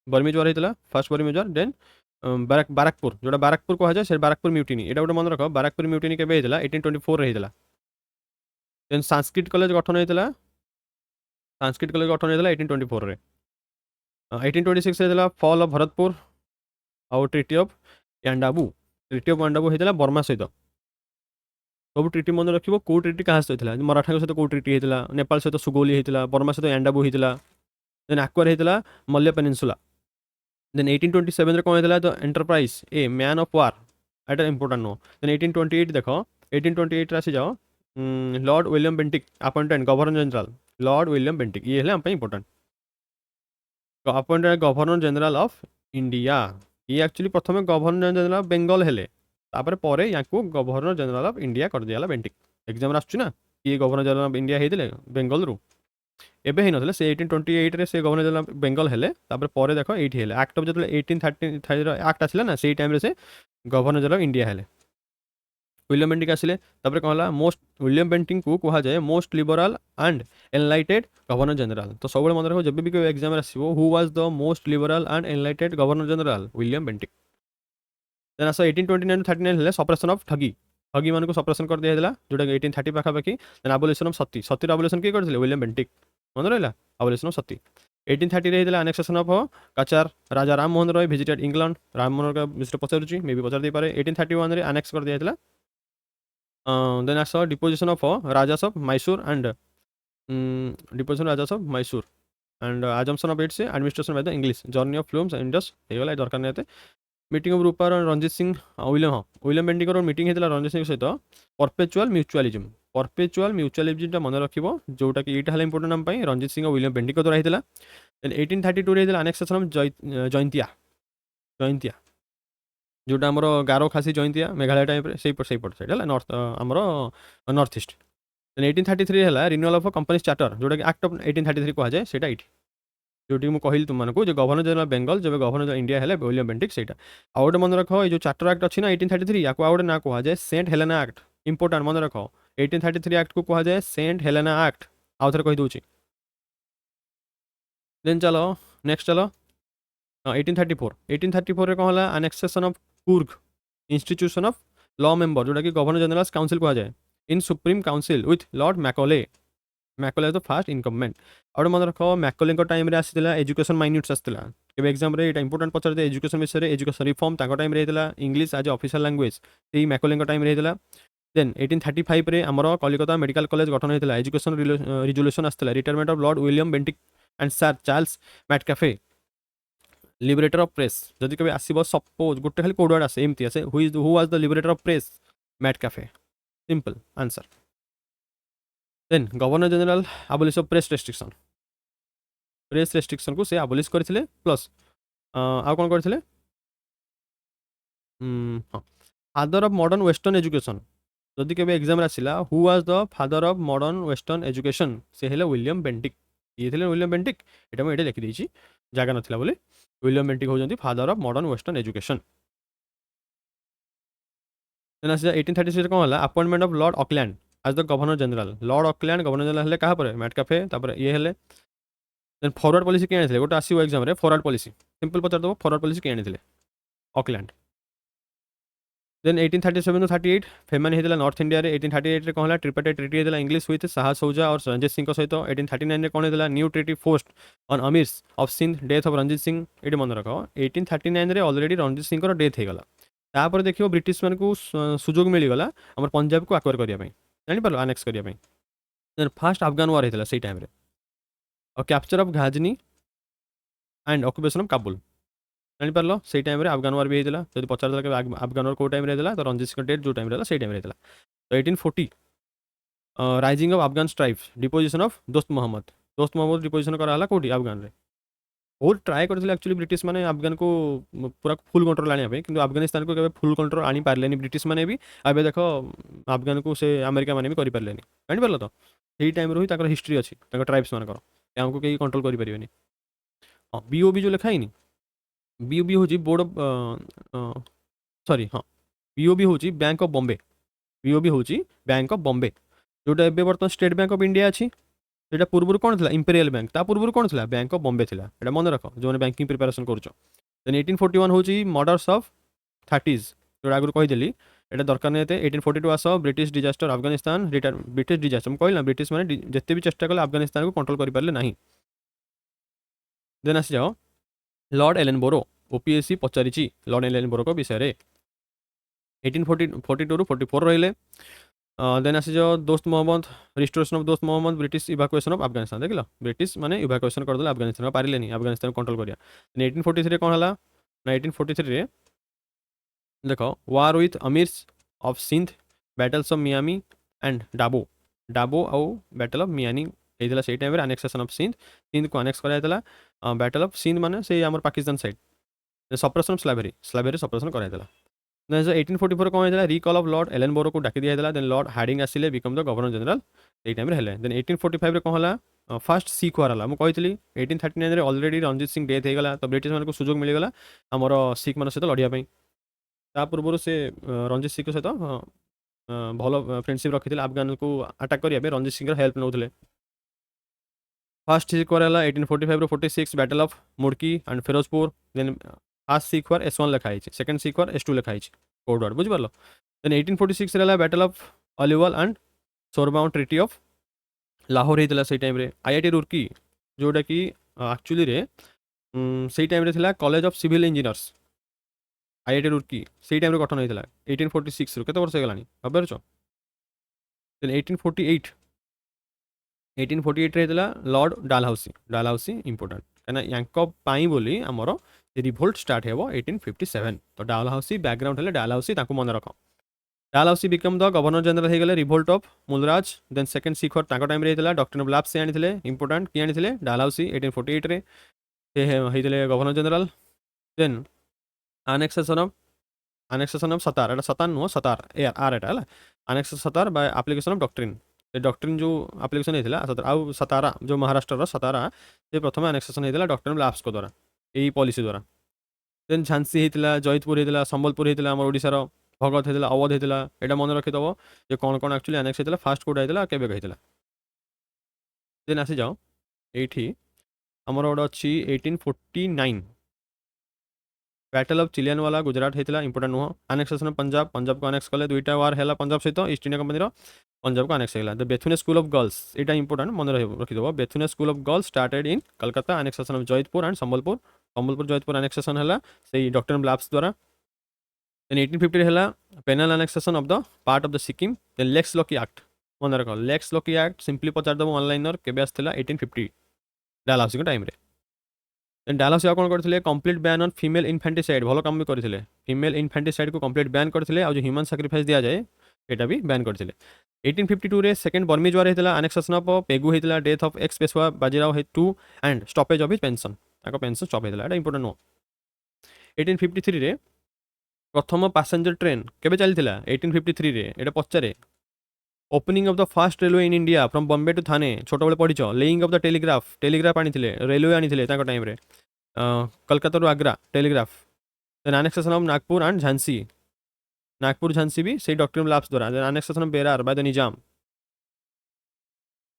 बर्मिज वार होता फास्ट बर्मिज वार देन बाराकपुर जोटा बाराकपुर कहुए से बाराकपुर म्यूटिनी यहाँ गोटे मन रख बाराकपुर म्यूटिनी के 1824 होता देन संस्कृत कॉलेज गठन होता संस्कृत कॉलेज गठन होता 1824 रे 1826 होता फॉल ऑफ भरतपुर आउ ट्रिटी ऑफ यांडाबू होता बर्मा सहित सब ट्रिटी मन रखिए कौ ट्रिटी क्या सहित होता मराठा सहित कौ ट्रिटी होता नेपाल सहित सुगोली होता बर्मा सहित यांडाबू होता देन आक्वार होता मल्य पेनिनसुला देन 1827 रे कौन होता the enterprise a man of war Etah important no then 1828 देख 1828 आसी जाओ Lord William Bentinck appointed governor general Lord William Bentinck ये है important appointed governor general of India ये एक्चुअली प्रथम गवर्नर जनरल ऑफ बेंगल हेले पर या गवर्नर जनरल ऑफ इंडिया कर दिया बेंटिक एग्जाम आसुना ये गवर्नर जनरल ऑफ इंडिया होते बेंगल रु एबे ही नथिले से 1828 रे से गवर्नर जनरल ऑफ बेंगल हेले पर देखो ये एक्ट ऑफ जो 1830 एक्ट आसला ना से टाइम रे से गवर्नर जनरल ऑफ इंडिया हेले विलियम बेंटिक आसिले तापर कौन है मोस्ट विलियम बेंटिक को कह जाए most liberal and enlightened governor general तो सब मन रखो जब भी कोई एग्जाम आसो who was the most liberal and enlightened governor general William Bentinck then आस 1829 39 सपरेसन ऑफ ठगी ठगी मान को सपरेसन कर दिया जोटा 1830 पाखापाखि देन आबोलिशन ऑफ सती सतीर आबोलिशन किए करते विलियम बेंटिक मन रहा आबोलिशन ऑफ सती 1830 होता annexation of Cachar Raja Ram Mohan Roy visited England Ram Mohan का विषय पचारुची मे भी पचार दे पारे 1831 रे आनेक्स कर दिया देन आस deposition of rajas of Mysore and deposition rajas of Mysore and assumption of its administration by the English journey of फ्लूम्स इंडस होगा दरकार नहीं मीटिंग ऑफ रूपा रणजीत सिंह विलियम हाँ विलियम बेंटिक मीटिंग होता रणजीत सिंह सहित परपेचुआल म्यूचुआलिज्म मन रख जोटा कि यहाँ इंपोर्टेंट नाम रणजीत सिंह और विलियम बेंटिक द्वारा होता देन 1832 होता आनेक्सेसन ऑफ जयंतिया जयंतिया जोटा आमर गारो खासी जयंतिया मेघालय टाइम से पट साइड है नॉर्थ आमर नॉर्थ ईस्ट देन 1833 है रिन्यूअल ऑफ कंपनी चार्टर जोटा कि एक्ट ऑफ 1833 कह जाए से जोटी मुझे कहली तुमको जो गवर्नर जनरल बेंगल जब गवर्नर जनरल इंडिया है विलियम बेंटिक से आउ गोटे मन रख ये जो चार्टर एक्ट अच्छी ना 1833 या आउ गोटे ना कह जाए सेंट हेलेना एक्ट इंपोर्टाट मन रख 1833 एक्ट को कह जाए सेंट हेलेना एक्ट आउ थे कहीदे देन चलो नेक्स्ट चलो 1834 कौन है annexation of Coorg institution of law member जोटा कि गवर्नर जनरल काउंसिल कह जाए in supreme council with lord Macaulay Macaulay तो फास्ट इनकमेंट और मन रख मैकॉले टाइम आसाला एजुकेशन माइन्यूट्स आसाला केवल एग्जाम रे इंपोर्टेंट पचार एजुकेशन विषय में एजुकेशन रिफॉर्म टाइम होता इंग्लिश एज ऑफिशियल लैंग्वेज यही मैकॉले टाइम होता देन 1835 रे आमर कलिकता मेडिकल कॉलेज गठन होता एजुकेशन रिजोल्यूशन आसाला retirement of lord William Bentinck and sir Charles Metcalfe liberator of press जदि कभी आसो सपोज गोटे खाली कोड वर्ड आसे एमती आसे who was the liberator of press Metcalfe simple answer then governor general abolish of press restriction को से आबोलिश करथिले प्लस आ कौन करथिले हाँ father of modern western education जदि केबे एग्जाम आसिला who was the father of modern western education से हेले विलियम बेंटिक ये थे विलियम बेंटिक एटा मुझे लिखिदेची जगह नाला बोली विलियम बेंटिक होती father of modern western education then आस 1836 कौन है appointment of lord Auckland as the governor general lord Auckland governor general है क्या मैटकाफे ये हेले देन फॉरवर्ड पॉलिसी किए आनी गोटे आसो एग्जाम फॉरवर्ड पॉलिसी सिंपल पचार दब फॉरवर्ड पॉलिसी किए आनी ऑकलैंड देन 1837 to 38 फेमन होता नॉर्थ इंडिया रे 1838 कौन है ट्रिपटेड ट्रिटी होता इंग्लिश विथ साहा सौजा और रंजीत सिंह सहित 1839 कौन होता new treaty forced on amirs of Sindh death of Ranjit Singh ये मन रख 1839 रे ऑलरेडी रंजीत सिंह डेथ होगा तापर देखिए ब्रिटिश मान को सुजोग मिलगला आम पंजाब को आक्वायर करने जापर आनेक्स करने देन फास्ट अफगान वार होता से टाइम और capture of Ghazni and occupation of Kabul जापर से टाइम अफगान वार भी होता जब पचार अफगान वार कौ टाइम होता तो रंजीत सिंह डेथ जो टाइम रहा से टाइम होता तो 1840 rising of Afghan stripes deposition of दोस्त मोहम्मद डिपोजिशन कराला कौटी अफगान रे बहुत ट्राए करते एक्चुअली ब्रिटिश मैंने अफगान को पूरा फुल कंट्रोल आने कि अफगानिस्तान को केवल फुल कंट्रोल आनी पारे ब्रिटिश मैंने भी अब देख अफगान को से अमेरिका मैंने भी करें जापर तो यही टाइम रू ही हिस्ट्री अच्छी ट्राइब्स मानक को कहीं कंट्रोल करें हाँ बीओबी जो लिखाई बीओबी हूँ बोर्ड ऑफ सॉरी हाँ बीओबी हूँ बैंक ऑफ बॉम्बे बीओबी हूँ बैंक ऑफ बॉम्बे जोटा एवं बर्तमान स्टेट बैंक ऑफ इंडिया अच्छी सेटा पूर्व कौन था इंपेरियल बैंक ता पूर्व कौन था बैंक ऑफ बॉम्बे था ये मन रख जो बैंकिंग प्रिपेरेसन करुच देन 1841 हूँ मर्डर्स ऑफ 30s जो आगुरी कहीदेली ये दरकार नहीं थे 1842 आस British disaster Afghanistan British disaster मुझे कहना ब्रिटिश मैंने जिते भी चेष्टा कले अफगानिस्तान को कंट्रोल करें ना देन आसी जाओ लॉर्ड एलेनबोरो ओपीएससी पचारि लॉर्ड एलेनबोरो विषय में 1842 ରୁ 44 रहिले देन आसी जाओ दोस्त मोहम्मद रिस्टोरेशन ऑफ दोस्त मोहम्मद ब्रिटिश इवाकुएशन ऑफ अफगानिस्तान देख लो ब्रिटिश माने इवाकुएशन करदे अफगानिस्तान पारे नहीं अफगानिस्तान कंट्रोल करिया 1843 कौन है ना 1843 रे देखो war with amirs of Sindh battles of Miani and Dabo आउ बैटल ऑफ मियानी होता से टाइम आनेक्सेसन ऑफ सिंध को आनेक्स कराइला बैटल ऑफ सिंध माने से आम Pakistan side suppression of slavery suppression कराइला 1844 कौन होता रिकॉल ऑफ लॉर्ड एलेनबोरो को डाकी दिया देन लॉर्ड हार्डिंग आसिले बिकम द गवर्नर जनरल ये टाइम हेले देन 1845 रे कौन है फास्ट सिख वार है मुझे कही 1839 रे ऑलरेडी रणजीत सिंह डेथ होगा तो ब्रिटिश मान को सुजोग मिलगला आमर सिख मान सहित लड़ाई ता पूर्व से रणजीत सिंह सहित ଭଲ ଫ୍ରେଣ୍ଡସିପ୍ ରଖିଥିଲେ ଆଫଗାନକୁ ଆଟାକ୍ କରିବା ପାଇଁ ରଣଜିତ ସିଂର ହେଲ୍ପ ନେଉଥିଲେ। ଫାର୍ଷ୍ଟ ସିକ୍ୱାର ହେଲା 1845 46 battle of Mudki and Ferozepur. Then first Sikh war S1 ଲେଖା ହେଇଛି, ସେକେଣ୍ଡ ସିକ୍ୱାର S2 ଲେଖା ହେଇଛି କୋଡ୍ ୱାର୍ଡ଼, ବୁଝିପାରିଲ। ଦେନ୍ 1846 ହେଲା ବ୍ୟାଟଲ୍ ଅଫ୍ ଅଲିୱାଲ ଆଣ୍ଡ ସୋରବାଉଣ୍ଡ ଟ୍ରିଟି ଅଫ୍ ଲାହୋର ହେଇଥିଲା ସେଇ ଟାଇମ୍ରେ। IIT ରୁର୍କି ଯେଉଁଟାକି ଆକ୍ଚୁଆଲିରେ ସେଇ ଟାଇମ୍ରେ ଥିଲା college of civil engineers. IIT Roorkee ସେଇ ଟାଇମ୍ରେ ଗଠନ ହେଇଥିଲା 1846ରୁ, କେତେ ବର୍ଷ ହେଇଗଲାଣି ଭାବିପାରୁଛ। ଦେନ୍ 1848ରେ ହେଇଥିଲା ଲର୍ଡ଼ ଡାଲହାଉସି ଇମ୍ପୋର୍ଟାଣ୍ଟ କାହିଁକିନା ୟାଙ୍କ ପାଇଁ ବୋଲି ଆମର ରିଭୋଲ୍ଟ ଷ୍ଟାର୍ଟ ହେବ 1857। ତ ଡାଲହାଉସି ବ୍ୟାକଗ୍ରାଉଣ୍ଡ ହେଲେ ଡାଲହାଉସି, ତାଙ୍କୁ ମନେ ରଖ। ଡାଲହାଉସି ବିକମ୍ ଦ ଗଭର୍ଣ୍ଣର ଜେନେରାଲ ହେଇଗଲେ ରିଭୋଲ୍ଟ ଅଫ୍ ମୁଲରାଜ। ଦେନ୍ ସେକେଣ୍ଡ ଶିଖର ତାଙ୍କ ଟାଇମ୍ରେ ହେଇଥିଲା, ଡକ୍ଟର ବ୍ଲାପ୍ ସେ ଆଣିଥିଲେ, ଇମ୍ପୋର୍ଟାଣ୍ଟ କିଏ ଆଣିଥିଲେ, ଡାଲହାଉସି 1848ରେ ସେ ହେଇଥିଲେ governor general. Then annexation of ସତାର, ଏଟା ସତାର ନୁହଁ ସତାର ଆର୍ ଏଟା ହେଲା, ଆନେକ୍ସେସନ୍ ସତାର ବାଇ ଆପ୍ଲିକେସନ୍ ଅଫ୍ ଡକ୍ଟ୍ରିନ୍। ସେ ଡକ୍ଟ୍ରିନ୍ ଯେଉଁ ଆପ୍ଲିକେସନ୍ ହେଇଥିଲା ଆଉ ସତାରା ଯେଉଁ ମହାରାଷ୍ଟ୍ରର ସତାରା, ସେ ପ୍ରଥମେ ଆନେକ୍ସେସନ୍ ହେଇଥିଲା ଡକ୍ଟର ବ୍ଲାପ୍ସଙ୍କ ଦ୍ୱାରା, ଏଇ ପଲିସି ଦ୍ୱାରା। ଦେନ୍ ଝାନ୍ସୀ ହେଇଥିଲା, ଜୟିତପୁର ହେଇଥିଲା, ସମ୍ବଲପୁର ହେଇଥିଲା ଆମର ଓଡ଼ିଶାର, ଭଗତ ହେଇଥିଲା, ଅବଧ ହେଇଥିଲା। ଏଇଟା ମନେ ରଖିଦେବ ଯେ କ'ଣ କ'ଣ ଆକ୍ଚୁଆଲି ଆନେକ୍ସ ହେଇଥିଲା, ଫାଷ୍ଟ କୋଉଟା ହେଇଥିଲା, କେବେ ହେଇଥିଲା। ଦେନ୍ ଆସିଯାଅ ଏଇଠି ଆମର ଗୋଟେ ଅଛି 1849 ବ୍ୟାଟଲ୍ ଅଫ୍ ଚିଲିଆନୱାଲା, ଗୁଜରାଟ ହେଇଥିଲା, ଇମ୍ପୋର୍ଟାଣ୍ଟ ନୁହଁ। ଆନେକ୍ସେସନ୍ ଅଫ୍ ପଞ୍ଜାବକୁ ଆନେକ୍ସ କଲେ, ଦୁଇଟା ୱାର୍ ହେଲା ପଞ୍ଜାବ ସହିତ, ଇଷ୍ଟ ଇଣ୍ଡିଆ କମ୍ପାନୀର, ପଞ୍ଜାବକୁ ଆନେକ୍ସ ହେଇଗଲା। The Bethune school of girls, ଏଇଟା ଇମ୍ପୋର୍ଟାଣ୍ଟ ମନେ ରଖିଦେବ, Bethune school of girls started in Kolkata, annexation of Jaitpur and Sambalpur Jaitpur annexation ହେଲା ସେଇ ଡକ୍ଟର ବ୍ଲାପ୍ସ ଦ୍ୱାରା। ଦେନ୍ 1850 ହେଲା penal annexation of the part of the Sikkim. Then lex loci act, ମନେ ରଖ ଲେକ୍ସ ଲକି ଆକ୍ଟ, ସିମ୍ପଲି ପଚାରିଦେବ ଅନଲାଇନର କେବେ ଆସିଥିଲା, 1850 ଡାଲହାଉସିଙ୍କ ଟାଇମ୍ରେ। ଦେନ୍ ଡାଲହାଉସି ଆଉ କ'ଣ କରିଥିଲେ, କମ୍ପ୍ଲିଟ୍ ବ୍ୟାନ୍ ଅନ୍ ଫିମେଲ୍ ଇନଫାଣ୍ଟିସାଇଡ୍, ଭଲ କାମ ବି କରିଥିଲେ। ଫିମେଲ୍ ଇନଫାଣ୍ଟିସାଇଡ୍କୁ କମ୍ପ୍ଲିଟ୍ ବ୍ୟାନ୍ କରିଥିଲେ, ଆଉ ଯେଉଁ ହ୍ୟୁମାନ୍ ସାକ୍ରିଫାଇସ୍ ଦିଆଯାଏ ସେଇଟା ବି ବ୍ୟାନ୍ କରିଥିଲେ। 1852ରେ ସେକେଣ୍ଡ ବର୍ମିଜ ୱାର୍ ହେଇଥିଲା, ଆନେକ୍ସେସନ୍ ଅଫ୍ ପେଗୁ ହେଇଥିଲା, death of X Peshwa Bajirao 2 and stoppage of his pension, ତାଙ୍କ ପେନ୍ସନ୍ ଷ୍ଟପ୍ ହେଇଥିଲା, ଏଇଟା ଇମ୍ପୋର୍ଟାଣ୍ଟ ନୁହଁ। 1853ରେ ପ୍ରଥମ ପାସେଞ୍ଜର ଟ୍ରେନ୍ କେବେ ଚାଲିଥିଲା, 1853ରେ, ଏଇଟା ପଚାରେ। Opening of the first railway in India from Bombay to Thane, ଛୋଟବେଳେ ପଢ଼ିଛ। ଲେଇଂ ଅଫ୍ ଦ ଟେଲିଗ୍ରାଫ ଆଣିଥିଲେ, ରେଲୱେ ଆଣିଥିଲେ ତାଙ୍କ ଟାଇମ୍ରେ, କଲକାତାରୁ Agra telegraph. Then annexation of Nagpur and Jhansi, Nagpur Jhansi ବି ସେଇ ଡକ୍ଟର ବ୍ଲାପ୍ସ ଦ୍ୱାରା। Then annexation of Berar by the Nizam.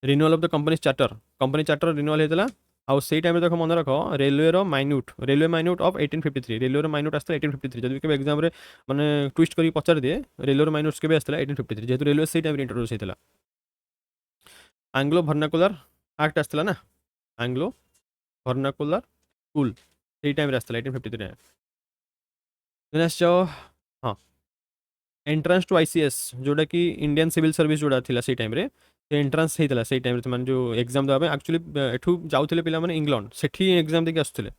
Renewal of the company charter renewal ହେଇଥିଲା। ଆଉ ସେଇ ଟାଇମ୍ରେ ଦେଖ ମନେ ରଖ ରେଲୱେ ମାଇନ୍ୟୁଟ୍ ଅଫ୍ 1853, ରେଲୱେର ମାଇନ୍ୟୁଟ୍ ଆସିଥିଲା 1853। ଯଦି କେବେ ଏକ୍ଜାମ୍ରେ ମାନେ ଟୁଇଷ୍ଟ କରିକି ପଚାରିଦିଏ ରେଲୱେର ମାଇନ୍ୟୁଟ୍ସ କେବେ ଆସିଥିଲା, 1853, ଯେହେତୁ ରେଲୱେ ସେଇ ଟାଇମ୍ରେ ଇଣ୍ଟ୍ରୋଡ୍ୟୁସ୍ ହେଇଥିଲା। ଆଙ୍ଗ୍ଲୋ ଭର୍ନାକୁଲାର ଆକ୍ଟ ଆସିଥିଲା ନା, ଆଙ୍ଗ୍ଲୋ ଭର୍ନାକୁଲାର ସ୍କୁଲ ସେଇ ଟାଇମ୍ରେ ଆସିଥିଲା 1853। ଦେନ୍ ଆସିଯାଅ, ହଁ, ଏଣ୍ଟ୍ରାନ୍ସ ଟୁ ICS ଯେଉଁଟାକି ଇଣ୍ଡିଆନ୍ ସିଭିଲ୍ ସର୍ଭିସ୍ ଯେଉଁଟା ଥିଲା ସେଇ ଟାଇମ୍ରେ, ସେ ଏଣ୍ଟ୍ରାନ୍ସ ହେଇଥିଲା ସେଇ ଟାଇମ୍ରେ, ସେମାନେ ଯେଉଁ ଏକ୍ଜାମ୍ ଦେବା ପାଇଁ ଆକ୍ଚୁଆଲି ଏଠୁ ଯାଉଥିଲେ ପିଲାମାନେ ଇଂଲଣ୍ଡ, ସେଠି ଏକ୍ଜାମ୍ ଦେଇକି ଆସୁଥିଲେ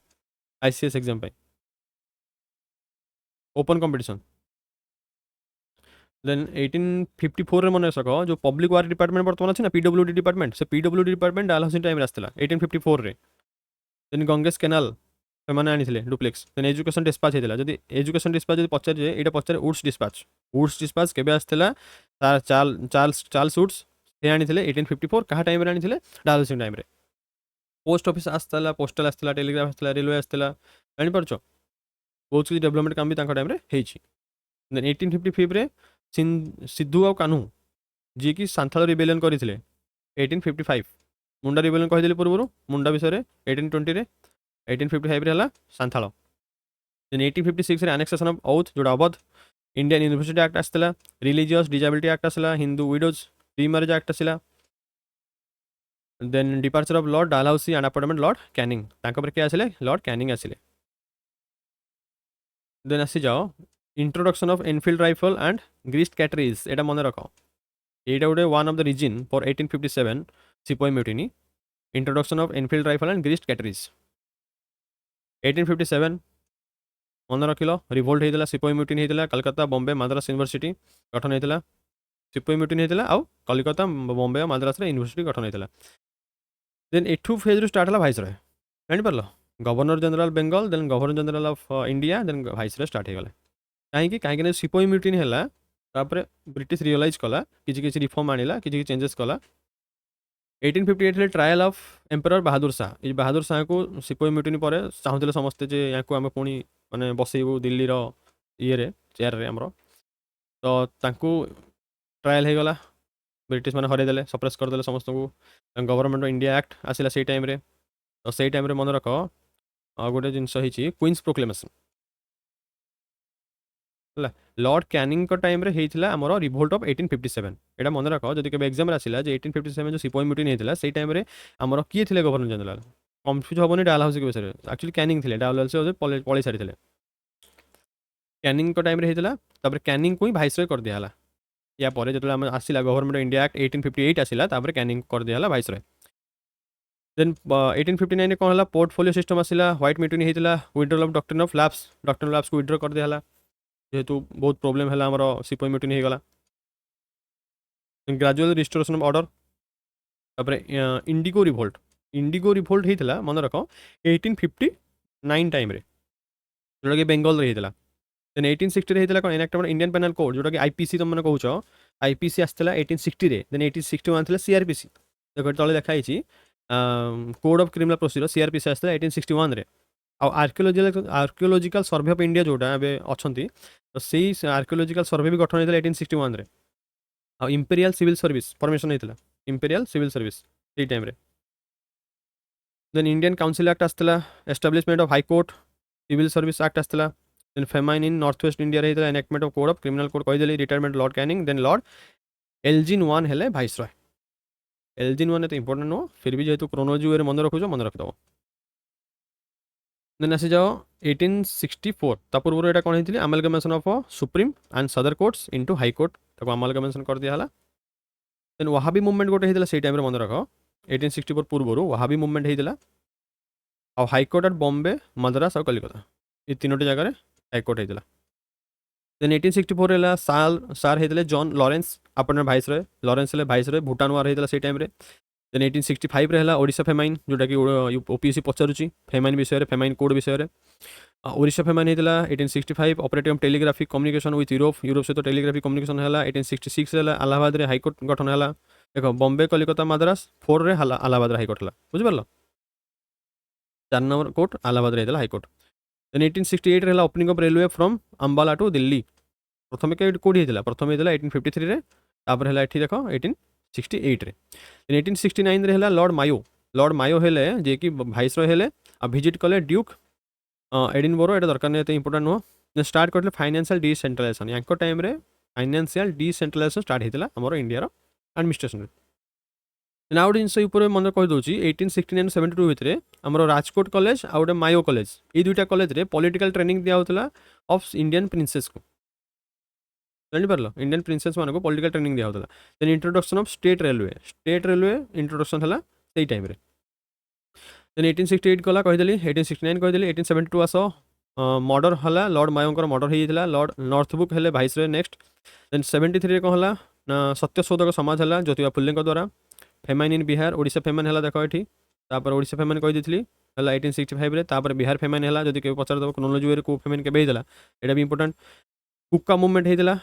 ICS ଏକ୍ଜାମ୍ ପାଇଁ, ଓପନ୍ କମ୍ପିଟିସନ୍। ଦେନ୍ 1854ରେ ମନେ ରଖ ଯେଉଁ ପବ୍ଲିକ୍ ୱାର୍କ ଡିପାର୍ଟମେଣ୍ଟ ବର୍ତ୍ତମାନ ଅଛି ନା, PWD ଡିପାର୍ଟମେଣ୍ଟ, ସେ PWD ଡିପାର୍ଟମେଣ୍ଟ ଡାଲହାଉସି ଟାଇମ୍ରେ ଆସିଥିଲା 1854ରେ। ଦେନ୍ ଗଙ୍ଗେଶ କେନାଲ ସେମାନେ ଆଣିଥିଲେ ଡୁପ୍ଲେକ୍ସ। ଦେନ୍ ଏଜୁକେସନ୍ ଡିସ୍ପାଚ୍ ହେଇଥିଲା, ଯଦି ଏଜୁକେସନ୍ ଡିସ୍ପାଚ୍ ଯଦି ପଚାରିବେ ଏଇଟା ପଚାରେ ଉଡ୍ସ ଡିସ୍ପାଚ୍ କେବେ ଆସିଥିଲା, ଚାର୍ଲସ ଉଡ୍ସ ସେ ଆଣିଥିଲେ 1854, କାହା ଟାଇମ୍ରେ ଆଣିଥିଲେ, ଡାଲହାଉସି ଟାଇମ୍ରେ। ପୋଷ୍ଟ ଅଫିସ୍ ଆସିଥିଲା, ପୋଷ୍ଟାଲ ଆସିଥିଲା, ଟେଲିଗ୍ରାଫ ଆସିଥିଲା, ରେଲୱେ ଆସିଥିଲା, ଜାଣିପାରୁଛ ବହୁତ କିଛି ଡେଭଲପମେଣ୍ଟ କାମ ବି ତାଙ୍କ ଟାଇମ୍ରେ ହେଇଛି। ଦେନ୍ 1855ରେ ସିଦ୍ଧୁ ଆଉ କାହ୍ନୁ ଯିଏକି ସାନ୍ଥାଳ ରିବେଲିୟନ୍ କରିଥିଲେ 1855, ମୁଣ୍ଡା ରିବେଲିୟନ୍ କହିଦେଲି ପୂର୍ବରୁ, ମୁଣ୍ଡା ବିଷୟରେ 1820ରେ, 1855ରେ ହେଲା ସାନ୍ଥାଳ। ଦେନ୍ 1856ରେ ଆନେକ୍ସେସନ୍ ଅଫ୍ ଔଥ ଯେଉଁଟା ଅବଧ। ଇଣ୍ଡିଆନ୍ ୟୁନିଭର୍ସିଟି ଆକ୍ଟ ଆସିଥିଲା, ରିଲିଜିୟସ୍ ଡିଜାବିଲିଟି ଆକ୍ଟ ଆସିଲା, ହିନ୍ଦୁ ୱିଡୋଜ୍ ରିମ୍ୟାରେଜ୍ ଆକ୍ଟ ଆସିଲା। Then departure of Lord Dalhousie and appointment Lord Canning, ତାଙ୍କ ପରେ କିଏ ଆସିଲେ, ଲର୍ଡ଼ କ୍ୟାନିଂ ଆସିଲେ। ଦେନ୍ ଆସିଯାଅ introduction of Enfield rifle and greased cartridges, ଏଇଟା ମନେ ରଖ, ଏଇଟା ଗୋଟେ one of the reason for 1857 sepoy mutiny. Introduction of Enfield rifle and greased cartridges 1857 ମନେ ରଖିଲ, ରିଭୋଲ୍ଟ ହେଇଥିଲା, ସିପୋଇ ମ୍ୟୁଟିନି ହେଇଥିଲା, କଲକାତା, ବମ୍ବେ, ମାଦ୍ରାସ ୟୁନିଭର୍ସିଟି ଗଠନ ହେଇଥିଲା, ସିପୋଇ ମ୍ୟୁଟିନି ହେଇଥିଲା, ଆଉ କଲିକତା, ବମ୍ବେ ଆଉ ମାଦ୍ରାସରେ ୟୁନିଭର୍ସିଟି ଗଠନ ହେଇଥିଲା। ଦେନ୍ ଏଠୁ ଫେଜ୍ରୁ ଷ୍ଟାର୍ଟ ହେଲା ଭାଇସରୟ, ଜାଣିପାରିଲ, governor general Bengal, then governor general of India, then viceroy start ହେଇଗଲା। କାହିଁକିନା ସିପୋଇ ମ୍ୟୁଟିନି ହେଲା, ତାପରେ ବ୍ରିଟିଶ ରିଅଲାଇଜ୍ କଲା, କିଛି ରିଫର୍ମ ଆଣିଲା, କିଛି ଚେଞ୍ଜେସ୍ କଲା। 1858ରେ ଟ୍ରାଏଲ୍ ଅଫ୍ ଏମ୍ପରର ବାହାଦୁର ଶାହ, ଏଇ ବାହାଦୁର ଶାହକୁ ସିପୋଇ ମ୍ୟୁଟିନି ପରେ ଚାହୁଁଥିଲେ ସମସ୍ତେ ଯେ ୟାଙ୍କୁ ଆମେ ପୁଣି ମାନେ ବସେଇବୁ ଦିଲ୍ଲୀର ଇଏରେ ଚେୟାରରେ ଆମର, ତ ତାଙ୍କୁ ट्रायल होगला ब्रिटिश मैंने हरईदे सप्रेस करदे समस्त को गवर्नमेंट ऑफ इंडिया एक्ट आसला से टाइम तो से टाइम मन रख गोटे जिनस क्वींस प्रोक्लेमेशन है लॉर्ड कैनिंग टाइम आमर रिवोल्ट ऑफ 1857 यहाँ मन रख जब केवल एग्जाम आसला 1857 जो सिपाही म्यूटिनी होता से टाइम आमर किए थे गवर्नर जनरल कन्फ्यूज हेनी डालहाउसी विषय में एक्चुअली कैनिंग थे डालहाउसी पलि सारी कैनिंग टाइम होता कैनिंग को ही भाइसरय कर दिया या पर जो आसला गवर्नमेंट ऑफ इंडिया एक्ट 1858 आसला कैनिंग कर दिया भाइसरय देन 1859 कौन है पोर्टफोलियो सिस्टम आसला व्हाइट म्यूटिनी होता withdrawal of doctrine of lapse को विड्रॉ कर दिया जेहेतु बहुत प्रोब्लेम है आमर सिपाही म्यूटिनी होगला ग्रेजुअल रिस्टोरेशन ऑफ ऑर्डर तापर इंडिगो रिवोल्ट होता मन रख 1859 टाइम जोटा कि बेंगल होता देन 1860 होता कौन एनाक्टमेंट इंडियन पेनल कोड जोटा कि आईपीसी तुम मैंने कौच आईपीसी आसला 1860 देन 1861 सीआरपीसी देख तले देखाई code of criminal procedure CrPC आसला 1861 आर्कियोलोजिकल सर्वे ऑफ इंडिया जोटा अच्छा तो से आर्कियोलोजिकल सर्वे भी गठन होता 1861 आ इंपेरियल सिविल सर्विस फॉर्मेशन होता इंपेरियल सिविल सर्विस से time then Indian council act आसला establishment of high court civil service act आसला then famine in north west India होता enactment of code of criminal code कहीदेली retirement lord Canning then lord Elgin one हेले viceroy Elgin one तो important नुह फिर भी जेहेतु क्रोनोलॉजी वे मन रखुच मन रखिदेव देन आसी जाओ 1864 ता पूर्व यहाँ कौन होती अमालगमेशन ऑफ सुप्रीम एंड सदर कोर्ट्स इनटू हाई कोर्ट ताको अमालगमेशन कर दिया देन वहाबी मुवमेंट गोटे होता से टाइम मन रख 1864 पूर्व वहाबी मुवमेंट होता आ हाईकोर्ट एट बॉम्बे मद्रास और कलिकता ये तीनोटी जगह हाईकोर्ट होता देन 1864 है सार होते जॉन लॉरेंस अपना भाइसरय लॉरेंस है भाइसरय भूटान वार होता से टाइम देन 1865 है ओडिशा फेमाइन जोटा कि ओपीएससी पचारुची फेमाइन विषय फेमाइन कोड विषय ओडिशा फेमाइन होता 1865 operative telegraphic communication with Europe सहित टेलीग्राफिक कम्युनिकेशन है 1866 है आलाहाबाद हाईकोर्ट गठन है देख बॉम्बे कलिकता मद्रास 4 रे आलाहाबाद हाईकोर्ट है बुझिपार 4 नंबर कोर्ट आलाहाबाद होता हाईकोर्ट देन 1868 है opening of railway from Ambala to Delhi प्रथम कौटी होता प्रथम होता 1853 रे तापर है ये देख 1868 रे 1869 रे है लॉर्ड मायो हेले जे कि भाइसरय हेले आ विजिट कले ड्यूक एडिनबरो ये दरकार नहीं इंपोर्टेंट नुह स्टार्ट करते फाइनेंशियल डिसेंट्रलाइजेशन या टाइम फाइनेंशियल डिसेंट्रलाइजेशन स्टार्ट होता आम इंडिया एडमिनिस्ट्रेशन ना गोटे जिन मन कहीदे 1869 72 भितर आम राजकोट कॉलेज आ गए मायो कॉलेज ये दुईटा कॉलेज रे पॉलिटिकल ट्रेनिंग दिया ऑफ इंडियन प्रिंसेस को जापर इंडियन प्रिंसेस मान को पॉलिटिकल ट्रेनिंग दिया होता then introduction of state railway introduction है से टाइम देन 1868 गला कहीदेली 1869 कहीदेली 1872 आस मर्डर है लॉर्ड मायोंकर मर्डर होता लॉर्ड नॉर्थबुक हेले भाइसरय नेक्स्ट देन 73 कौन है ना सत्यशोधक समाज है ज्योतिबा फुले द्वारा फेमाइन इन बिहार ओडिशा फेमाइन है देख ये तापर ओडिशा फेमाइन कहीदी है 1865 रे तापर बिहार फेमाइन है जब के पचार देव क्रोनोलॉजी वे को फेमाइन के यहाँ भी इंपोर्टेंट कुक्का मुवमेंट होता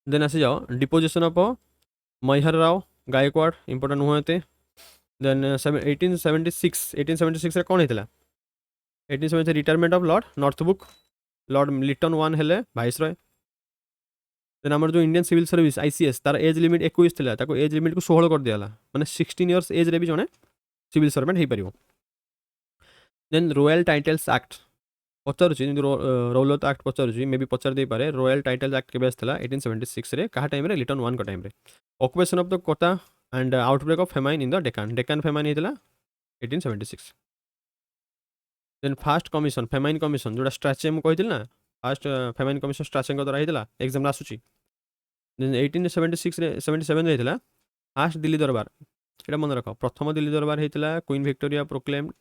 देन आसी जाओ deposition of Malhar Rao Gaekwad important नुहते देन 1876 कौन होता 1876 retirement of lord Northbrook lord Lytton one हेले भाइसरय देन आम जो इंडियन सिविल सर्विस आईसीएस तार एज लिमिट 21 था एज लिमिट को 16 कर दिया मैंने 16 इयर्स एज रे भी जड़े सिविल सर्वेंट हो पार then royal titles act पचारुची रौलत act पचारुची मे भी पचार दे पारे रॉयल टाइटल्स एक्ट केबे आसला 1876 रे कहा टाइम रे लिटन वन का टाइम रे occupation of the Quetta and outbreak of famine in the Deccan famine होता 1876 then first commission famine commission जोटा स्ट्राचे मुझे कही ना फास्ट फेमाइन कमिशन स्ट्राचे द्वारा होता एग्जाम आसूची देन 1876 रे 77 रे होता फास्ट दिल्ली दरबार यहाँ मन रख प्रथम दिल्ली दरबार होता queen Victoria proclaimed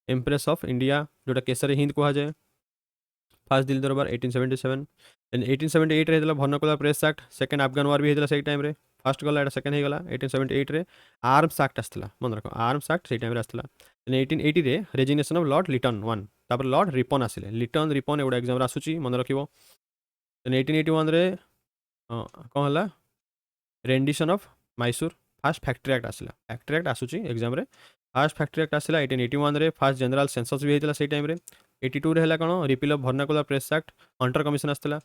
empress of India जोटा केसरी हिंद कहुए फास्ट दिल्ली दरबार 1877 देन 1878 रे होता vernacular press act second Afghan war भी होता से टाइम रे फास्ट गला सेकेंड होगा 1878 रे आर्म्स एक्ट आसला मन रख आर्म्स एक्ट से टाइम आसला देन 1880 रे resignation of lord Lytton one तापर लॉर्ड रिपन आसिले लिटन रिपन एगुड़ा एग्जाम आसूची मन रख देन 1881 रे कौन है rendition of Mysore first factory act आसला फैक्ट्री एक्ट आसूची एग्जाम रे फास्ट फैक्ट्री एक्ट आसला 1881 रे फास्ट जनरल सेंसस भी होता से टाइम रे 82 रे है कौन repeal of vernacular press act Hunter commission आसला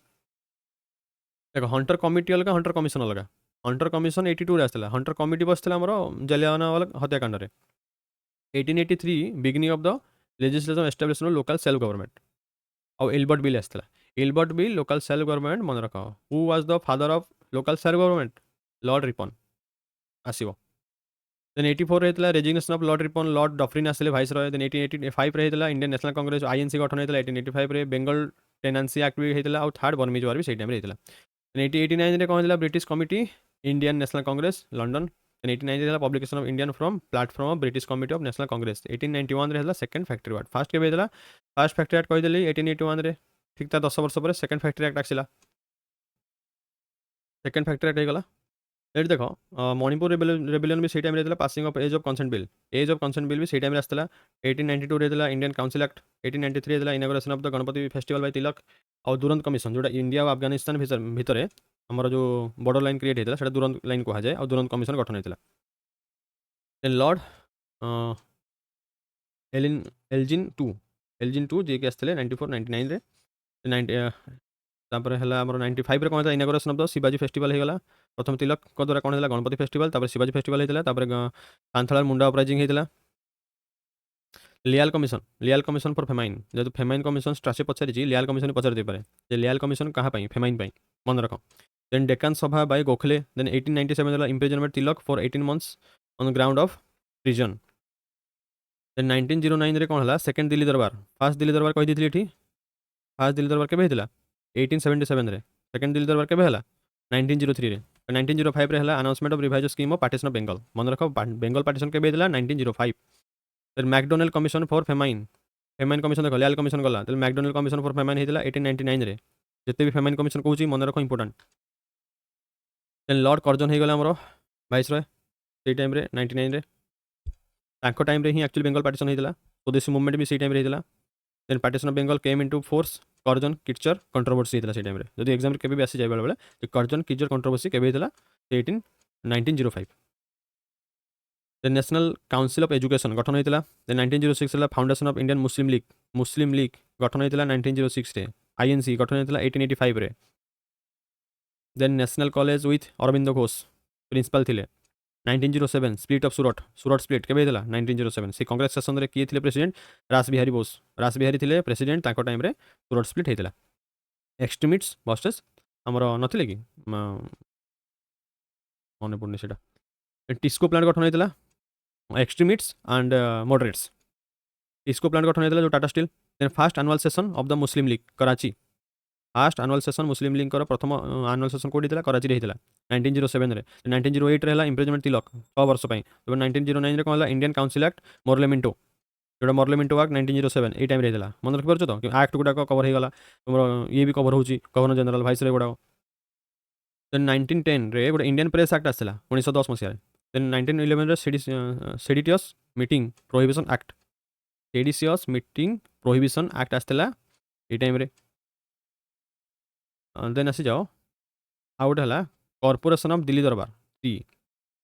देख हंटर कमिटी अलग हंटर कमिशन अलग हंटर कमिशन 82 आसला हंटर कमिटी बसला आमर जालियानवाला हत्याकांड 1883 beginning of the legislation establishment local self government आउ एल्बर्ट बिल आसला Albert bill local self government मन रख who was the father of local self government Lord Ripon आसो देन 84 होता resignation of Lord Ripon Lord Dufferin आसले vice Roy then 1885 होता Indian National Congress INC गठन होता 1885 बेंगल टेनान्सी एक्ट भी होता आउ थर्ड बर्मिज वार भी सही टाइम होता 1889 कौन होता British committee Indian National Congress London 1890 publication of Indian from platform of British committee of national Congress 1891 second factory act fast के होता फास्ट फैक्ट्री एक्ट कहीदेली 1881 ठीक था 10 वर्ष पर सेकंड फैक्ट्री एक्ट आसला सेकंड फैक्ट्री एक्ट होगा ये देख मणिपुर रेबेलियन भी टाइम होता passing of age of consent bill भी सही टाइम आसला 1892 होता इंडियन काउंसिल एक्ट 1893 होता inauguration of the Ganapati festival by Tilak और दुरंत कमिशन जोटा इंडिया और अफगानिस्तान भितर आमर जो बॉर्डर लाइन क्रिएट होता है दुरंत लाइन कहुए और दुरंत कमिशन गठन होता देन लॉर्ड एलजिन टू जी के आसते 94 99 तापर है 95 कौन था inauguration of the Shivaji festival होगा प्रथम तिलक द्वारा कौन है गणपति फेस्टिवल तापर शिवाजी फेस्टिवल होता सांथाल मुंडा अपराइजिंग होता लियाल कमिशन फॉर फेमाइन जेहतु फेमाइन कमिशन स्ट्राचे पचारि लियाल कमिशन पचार दे पारे लियाल कमिशन क्या फेमाइन मन रख then Deccan Sabha by Gokhale then 1897 imprisonment Tilak for 18 months on ground of prison then 1909 कौन है सेकेंड दिल्ली दरबार फास्ट दिल्ली दरबार कही दी फास्ट दिल्ली दरबार केबे होता 1877 सेकेंड दिल्ली दरबार केबे है 1903 1905 है announcement of revise scheme of partition of Bengal मन रख बेंगल पार्टीशन केबे होता 1905 फिर MacDonald commission for famine commission देख लियाल कमिशन गला मैकडोनाल्ड कमिशन फॉर फेमाइन होता 1899 जिते भी फेमाइन कमिशन कौन मन रख इंपोर्टाट देन लॉर्ड कर्जन हो गला आमर भाइस रॉय से टाइम 99 टाइम ही एक्चुअली बेंगल पार्टीशन होता स्वदेशी मुवमेंट भी से टाइम होता then partition of Bengal came into force Curzon Kitchener controversy होता से टाइम जब एग्जाम के आसी जाए बेले कर्जन किचर कंट्रोवर्सी के होता 1905 then national council of education गठन होता then 1906 foundation of Indian Muslim League गठन होता 1906 आईएनसी गठन होता 1885 रे then national college with Aurobindo Ghosh principal थे 1907 स्प्लिट ऑफ सूरत स्प्लिट के होता 1907 से कांग्रेस शासन में किए थे प्रेसिडेंट रासबिहारी बोस रासबिहारी थे प्रेसिडेंट टाइम सूरत स्प्लिट होता एक्सट्रीमिट्स वर्सेस आमर नथिले कि मन पड़नी से टिस्को प्लांट गठन होता extremists and moderates Tisco plant गठन होता जो Tata Steel then first annual session of the Muslim League Karachi first annual session Muslim League प्रथम एनुअल सेशन कौटी था कराची होता 1907 रे 1908 रे इम्प्रिजनमेंट तिलक 6 वर्ष तब 1909 कौन है इंडियन काउंसिल एक्ट मोरलेमिंटो जो मोरलेमिंटो एक्ट 1907 ये टाइम होता मन रखिपार तो एक्ट गुड़ाक कवर होगा तुम ये भी कवर होची गवर्नर जनरल भाइस रे गुड़ाक देन 1910 रे गोटे इंडियन प्रेस एक्ट आसला 1910 मसीह then 1911 seditious meeting prohibition act seditious meeting prohibition act आसला ये टाइम रे देन आसी जाओ आउ गोटे है कॉर्पोरेशन ऑफ दिल्ली दरबार टी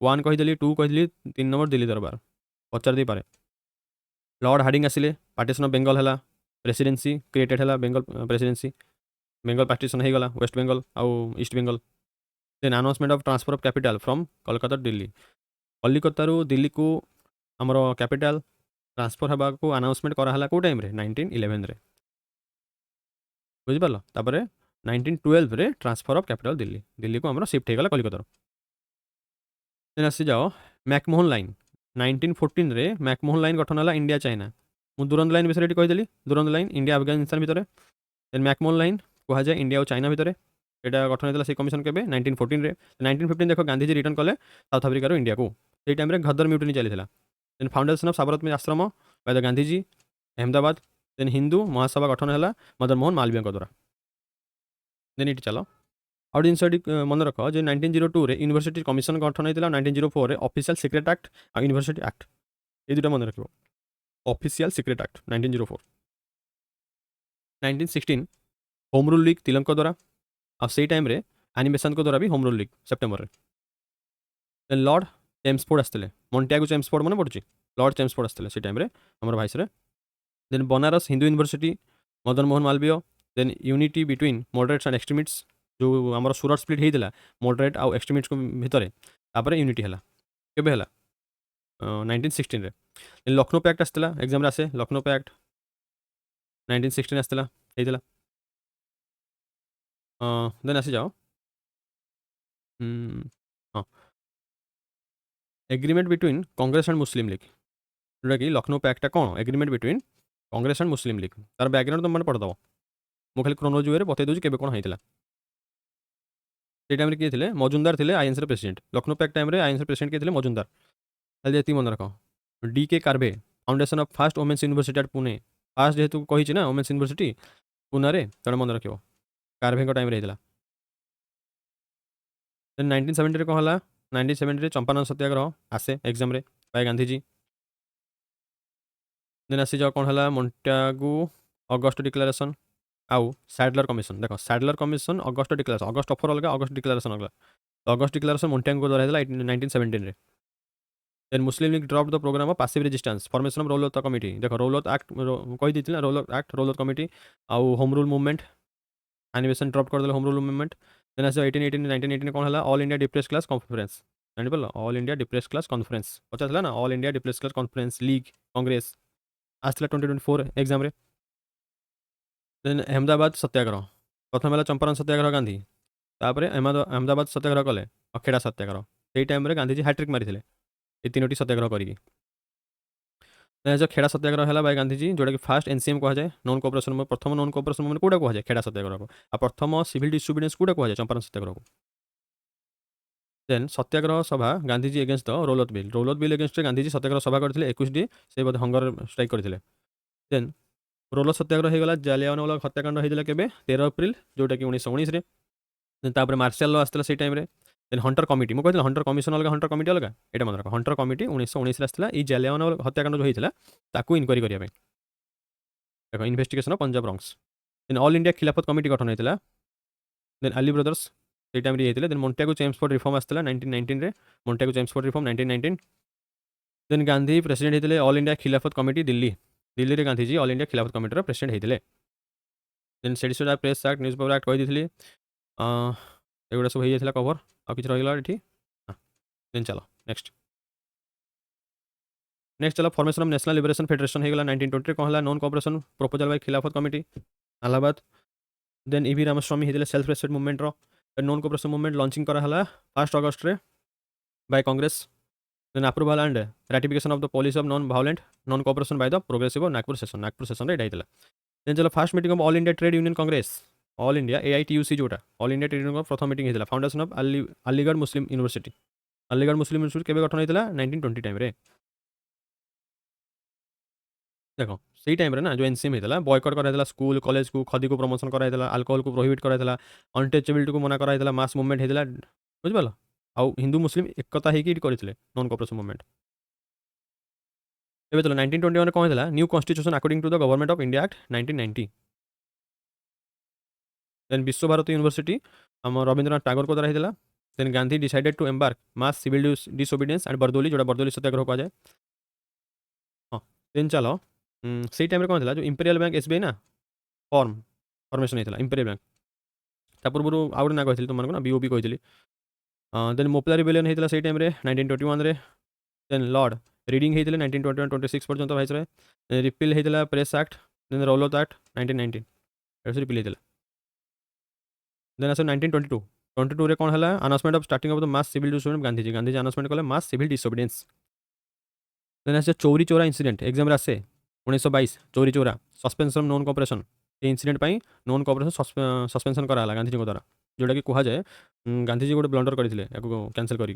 1 कहीदेली 2 कहीदेली 3 नंबर दिल्ली दरबार पचार दे पारे लॉर्ड हार्डिंग आसिले पार्टीशन ऑफ बेंगल है प्रेसिडेंसी क्रिएटेड है बेंगल प्रेसिडेंसी बेंगल पार्टीशन हो गला वेस्ट बेंगल आउ east Bengal then announcement of transfer of capital from Kolkata Delhi Calcutta Delhi को आमर कैपिटल ट्रांसफर होगा को अनाउंसमेंट कराला कौ टाइम 1911 रे बुझिपार तापर 1912 रे ट्रांसफर ऑफ कैपिटल दिल्ली को आमर शिफ्ट होगा कलिकता देन आसी जाओ मैकमोहन लाइन 1914 रे मैकमोहन लाइन गठन है इंडिया चाइना मुझे दुरंत लाइन विषय कहीदेली दुरंत लाइन इंडिया अफगानिस्तान भितर देन मैकमोहन लाइन कहुए इंडिया और चाइना भितर यहाँ गठन होता से कमिशन के 1914 रे 1915 देख गांधीजी रिटर्न कले साउथ आफ्रिकार इंडिया को से टाइम घदर म्यूटनी चली then foundation of Sabarmati Ashram by the Gandhiji Ahmedabad then Hindu Mahasabha गठन है मदन मोहन मालवीय द्वारा देन ये चलो आउ जिनस मन रख जो 1902 रे यूनिवर्सिटी कमिशन गठन होता 1904 रे ऑफिशियल सीक्रेट एक्ट और यूनिवर्सिटी एक्ट ये दुटा मन रख official secret act 1904 1916 home rule league Tilak द्वारा और से टाइम रे एनिमेशन द्वारा भी होम रूल लीग सेप्टेम्बर रे देन लॉर्ड चेम्सफोर्ड आसते मॉन्टेगो चेम्सफोर्ड मन पड़ुची लॉर्ड चेम्सफोर्ड आसते से टाइम आम भाइस रे then Banaras Hindu university Madan Mohan Malaviya then unity between moderates and extremists जो आमर सुरट स्प्लिट होता मॉडरेट आउ एक्सट्रीमिस्ट भितर तापर यूनिटी है केबे है 1916 लखनऊ पैक्ट आसला एग्जाम आसे लखनऊ पैक्ट 1916 आसला होता देन आसी जाओ हाँ agreement between Congress and Muslim league जोटा कि लखनऊ पैक्टा कौन agreement between Congress and Muslim league तार बैकग्राउंड तुम मैंने पढ़ीदेव मुझे क्रोनोलॉजी वे बतई दूसरी केबे कौन होता से टाइम किए थे मजुमदार थे INC president Lucknow pact time INC president किए थे मजुमदार खाली ये मन रख D K Karve foundation of first women's university at Pune first जेहतु कही ना वोमेन्स यूनिवर्सिटी पुणे तेणु मन रख कार्भे टाइम होता देन 1970 कौन है 1970 चंपारण सत्याग्रह आसे एग्जाम बाय गांधीजी देन आसी जाओ कौन है मोन्टागु अगस्ट डिक्लेरेशन आउ सैडलर कमिशन देख Sadler commission August declaration August offer अलग अगस्ट डिक्लेरेशन अलग अगस्ट डिक्लेरेशन मोन्टागु द्वारा होता 1917 then Muslim league drop the programme of passive resistance formation of role of the committee देखो role of act कही दी role of act role of committee आउ home rule movement एनिमेशन drop कर home rule movement then आस 1818 1918 कौन है all India depressed class conference जान all India depressed class conference पचार ना all India depressed class conference league Congress आसला 2024 एग्जाम देन अहमदाबाद सत्याग्रह प्रथम है चंपारण सत्याग्रह गांधी तापर अहमदाबाद सत्याग्रह कले खेड़ा सत्याग्रह से टाइम गांधीजी हाट्रिक मारी ये तीनो सत्याग्रह करी जो खेड़ा सत्याग्रह है बाय गांधीजी जोटा कि फास्ट एनसीएम कहुए नॉन कोऑपरेशन प्रथम नॉन कोऑपरेशन मूवमेंट कौटा कहुए खेड़ा सत्याग्रह को आ प्रथम सिविल डिसोबिडियंस कौटा कहुए चंपारण सत्याग्रह को then Satyagraha Sabha Gandhiji against the Rowlatt bill against Gandhiji Satyagraha Sabha करते 21 डी से बोधे हंगर स्ट्राइक करते देन रोलत सत्याग्रह होगा जालियानवाला हत्याकांड होता के 13 एप्रिल जोटा कि 1919 देन मार्शल लॉ आसला से टाइम देन हंटर कमिटी मुझे कहती हंटर कमिशन अलग हंटर कमिटी अलग ये मन रख हंटर कमिटी 1919 आसला ये जालियानवाला हत्याकांड जो होता ताकू इनक्वारी करने देख investigation of Punjab wrongs then all India Khilafat committee गठन होता देन अली ब्रदर्स से टाइम होता देन मोन्टागु चेम्सफोर्ड रिफॉर्म आसला 1919 Montagu Chelmsford reform 1919 then Gandhi president होते all India Khilafat committee Delhi Delhi रे Gandhiji all India Khilafat committee president होते then seditious press act newspaper act कही एगुड़ा सब हो कवर आ कि रहीगला ये हाँ देन चलो नेक्स्ट चलो formation of national liberation federation होगा 1920 कौन है non cooperation proposal by Khilafat committee Allahabad then E V Ramaswamy होते self respect movement non cooperation movement launching करा 1 August by Congress then approval and ratification of the policy of non violent non cooperation by the progressive Nagpur session ये होता then चलो first meeting of all India trade union Congress all India AITUC जोटा all India trade union प्रथम meeting होता foundation of Aligarh Muslim university Aligarh Muslim university केबे गठन होता 1920 time देखो से टाइम ना जो एनसीएम होता बॉयकट कराइला स्कूल कॉलेज को खदी को प्रमोशन कराइला अल्कोहल को प्रोहिबिट कराइला अनटचेबिलिटी को मना कराइला मास मूवमेंट होता बुझिपाल आउ हिंदू मुस्लिम एकता होकर करते नॉन कोऑपरेशन मूवमेंट ए चलो 1921 कौन होता new constitution according to the government of India Act 1990 then Visva Bharati University आम रवींद्रनाथ टागोर को द्वारा होता then Gandhi decided to embark mass civil disobedience and Bardoli जोटा बरदोली सत्याग्रह कहुए हाँ देन चलो से टाइम कौन था जो इंपेरियल बैंक SBI ना फॉर्मेशन होता इंपेरियल बैंक ता पूर्व आउ ना कही तुमको ना BOP कही देन मोपला रिबेलियन होता से टाइम 1921 देन लॉर्ड रीडिंग होते 1921-26 पर्यंत भाई रहे रिपिल होता Press Act then Rowlatt Act 1919 repeal होता देन आस 1922 रे कौन है announcement of starting of the mass civil disobedience Gandhiji announcement कले मास सिविल डिसोबिडियंस देन आस चौरी चोरा इंसिडेंट एग्जाम आसे 1922 Chauri Chaura suspension non cooperation ये इंसिडेंट पर नॉन कोऑपरेशन सस्पेंशन कराला गांधीजी द्वारा जोटा कि कहुए गांधीजी गोटे ब्लंडर करते कैंसल करी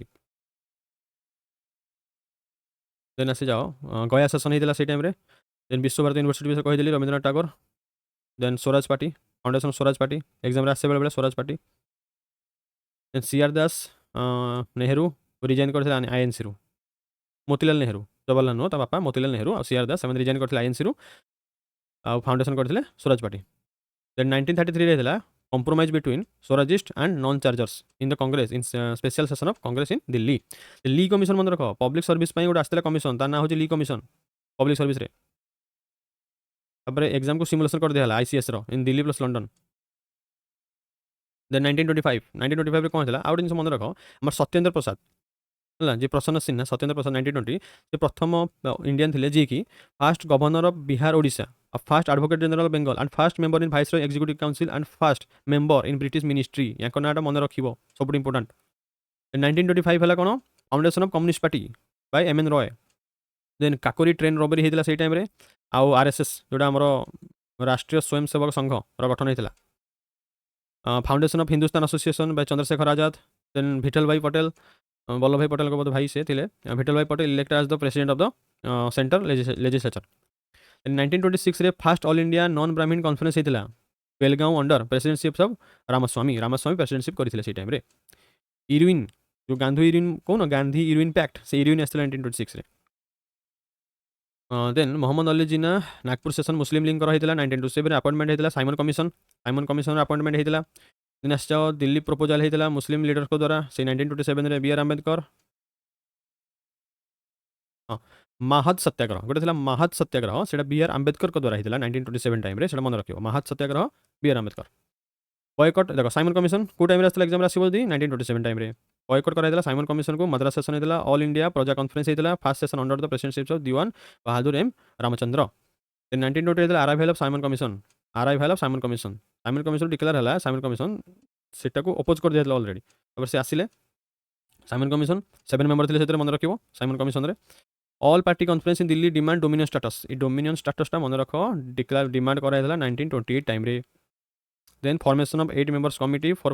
देन आसी जाओ गया सेसन होता से टाइम देन विश्वभारती यूनिवर्सिटी विषय कही Rabindranath Tagore then Swaraj Party foundation Swaraj Party exam आसे बेले Swaraj Party then CR Das Nehru resign करते INC रु मोतीलाल नेहरू जवाहरलाल नुह बापा मोतीलाल नेहरू और CR दास रिजाइन करते INC रु आ फाउंडेशन करते स्वराज पार्टी देन 1933 होता compromise between Swarajist and non changers in the Congress in special session of Congress in Delhi Lee Commission मन रख पब्लिक सर्विस गोटे आसला कमिशन तार ना हूँ ली कमिशन पब्लिक सर्विस एग्जाम को सिमुलेशन कर दिया ICS इन दिल्ली प्लस लंडन ଦେନ୍ 1925 କ'ଣ ହେଇଥିଲା ଆଉ ଗୋଟେ ଜିନିଷ ମନେ ରଖ ଆମର ସତ୍ୟେନ୍ଦ୍ର ପ୍ରସାଦ ହେଲା ଯିଏ ପ୍ରସନ୍ନ ସିହ୍ନା ସତ୍ୟେନ୍ଦ୍ର ପ୍ରସାଦ 1920 ସେ ପ୍ରଥମ ଇଣ୍ଡିଆନ୍ ଥିଲେ ଯିଏକି first governor of Bihar Odisha first advocate general Bengal and first member in viceroy executive council and first member in British ministry ୟାଙ୍କ ନାଁଟା ମନେ ରଖିବ ସବୁଠୁ ଇମ୍ପୋର୍ଟାଣ୍ଟ 1925 ହେଲା କ'ଣ foundation of communist party by M N. Roy then Kakori train robbery ହେଇଥିଲା ସେଇ ଟାଇମ୍ରେ ଆଉ ଆର୍ଏସ୍ଏସ୍ ଯେଉଁଟା ଆମର ରାଷ୍ଟ୍ରୀୟ ସ୍ୱୟଂସେବକ ସଂଘର ଗଠନ ହେଇଥିଲା foundation of Hindustan Association by Chandrashekhar Azad then Vithal bhai Patel Vallabh bhai Patel बोध भाई से थे Vithal bhai Patel elect as the president of the central legislature 1926 रे first All India non Brahmin conference होता Belgaum under presidentship of Ramaswamy presidentship करते से टाइम इरविन जो गांधी इरविन कौन गांधी इरविन पैक्ट से इरविन आसला 1926 रे then Mohammad Ali Jinnah Nagpur session Muslim League होता 1927 अपॉइंटमेंट होता साइमन कमिशन अपॉइंटमेंट होता दिन आस दिल्ली प्रपोजाल होता मुस्लिम लीडर्स को द्वारा से 1927 रे बी.आर. आंबेडकर हाँ माहद सत्याग्रह गोटे माहद सत्याग्रह से बी.आर. आंबेडकर को द्वारा होता 1927 टाइम से मन रखियो माहद सत्याग्रह बी.आर. आंबेडकर बॉयकट देख साइमन कमिशन को टाइम आसला एग्जाम आसो 1927 टाइम बॉयकट कराइला साइमन कमिशन को मद्रास सेशन होता ऑल इंडिया प्रजा कॉन्फ्रेंस होता first session under the presidentship of Diwan Bahadur M Ramachandra 1920 arrival of Simon commission declare है साइमन कमिशन सेटा को अपोज कर दिया ऑलरेडी से आसिले साइमन कमिशन 7 मेंबर थे मन रखियो साइमन कमिशन रे all party conference in Delhi demand dominion status ये डोमिनियन स्टेटसटा मन रख डिक्लेयर डिमांड कराइला 1928 टाइम रे then formation of 8 members committee for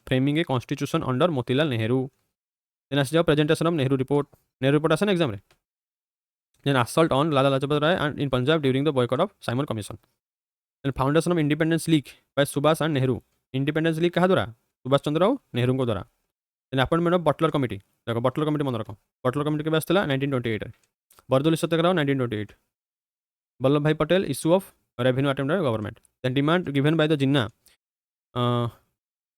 framing a constitution under Motilal Nehru then आस जाओ प्रेजेंटेशन ऑफ नेहरू रिपोर्ट आसे ना एग्जाम रे then assault on Lala Lajpat Rai and in Punjab during the boycott of Simon commission then foundation of independence league bye Subhash and Nehru independence league क्या द्वारा सुभाष चंद्र और नेहरू को द्वारा then appointment of Butler committee देखो बटलर कमिटी मन रख बटलर कमिटी के आसला 1928 बरदोली सत्याग्रह 1928 Vallabh bhai Patel issue of revenue attempt by government then demand given by the Jinnah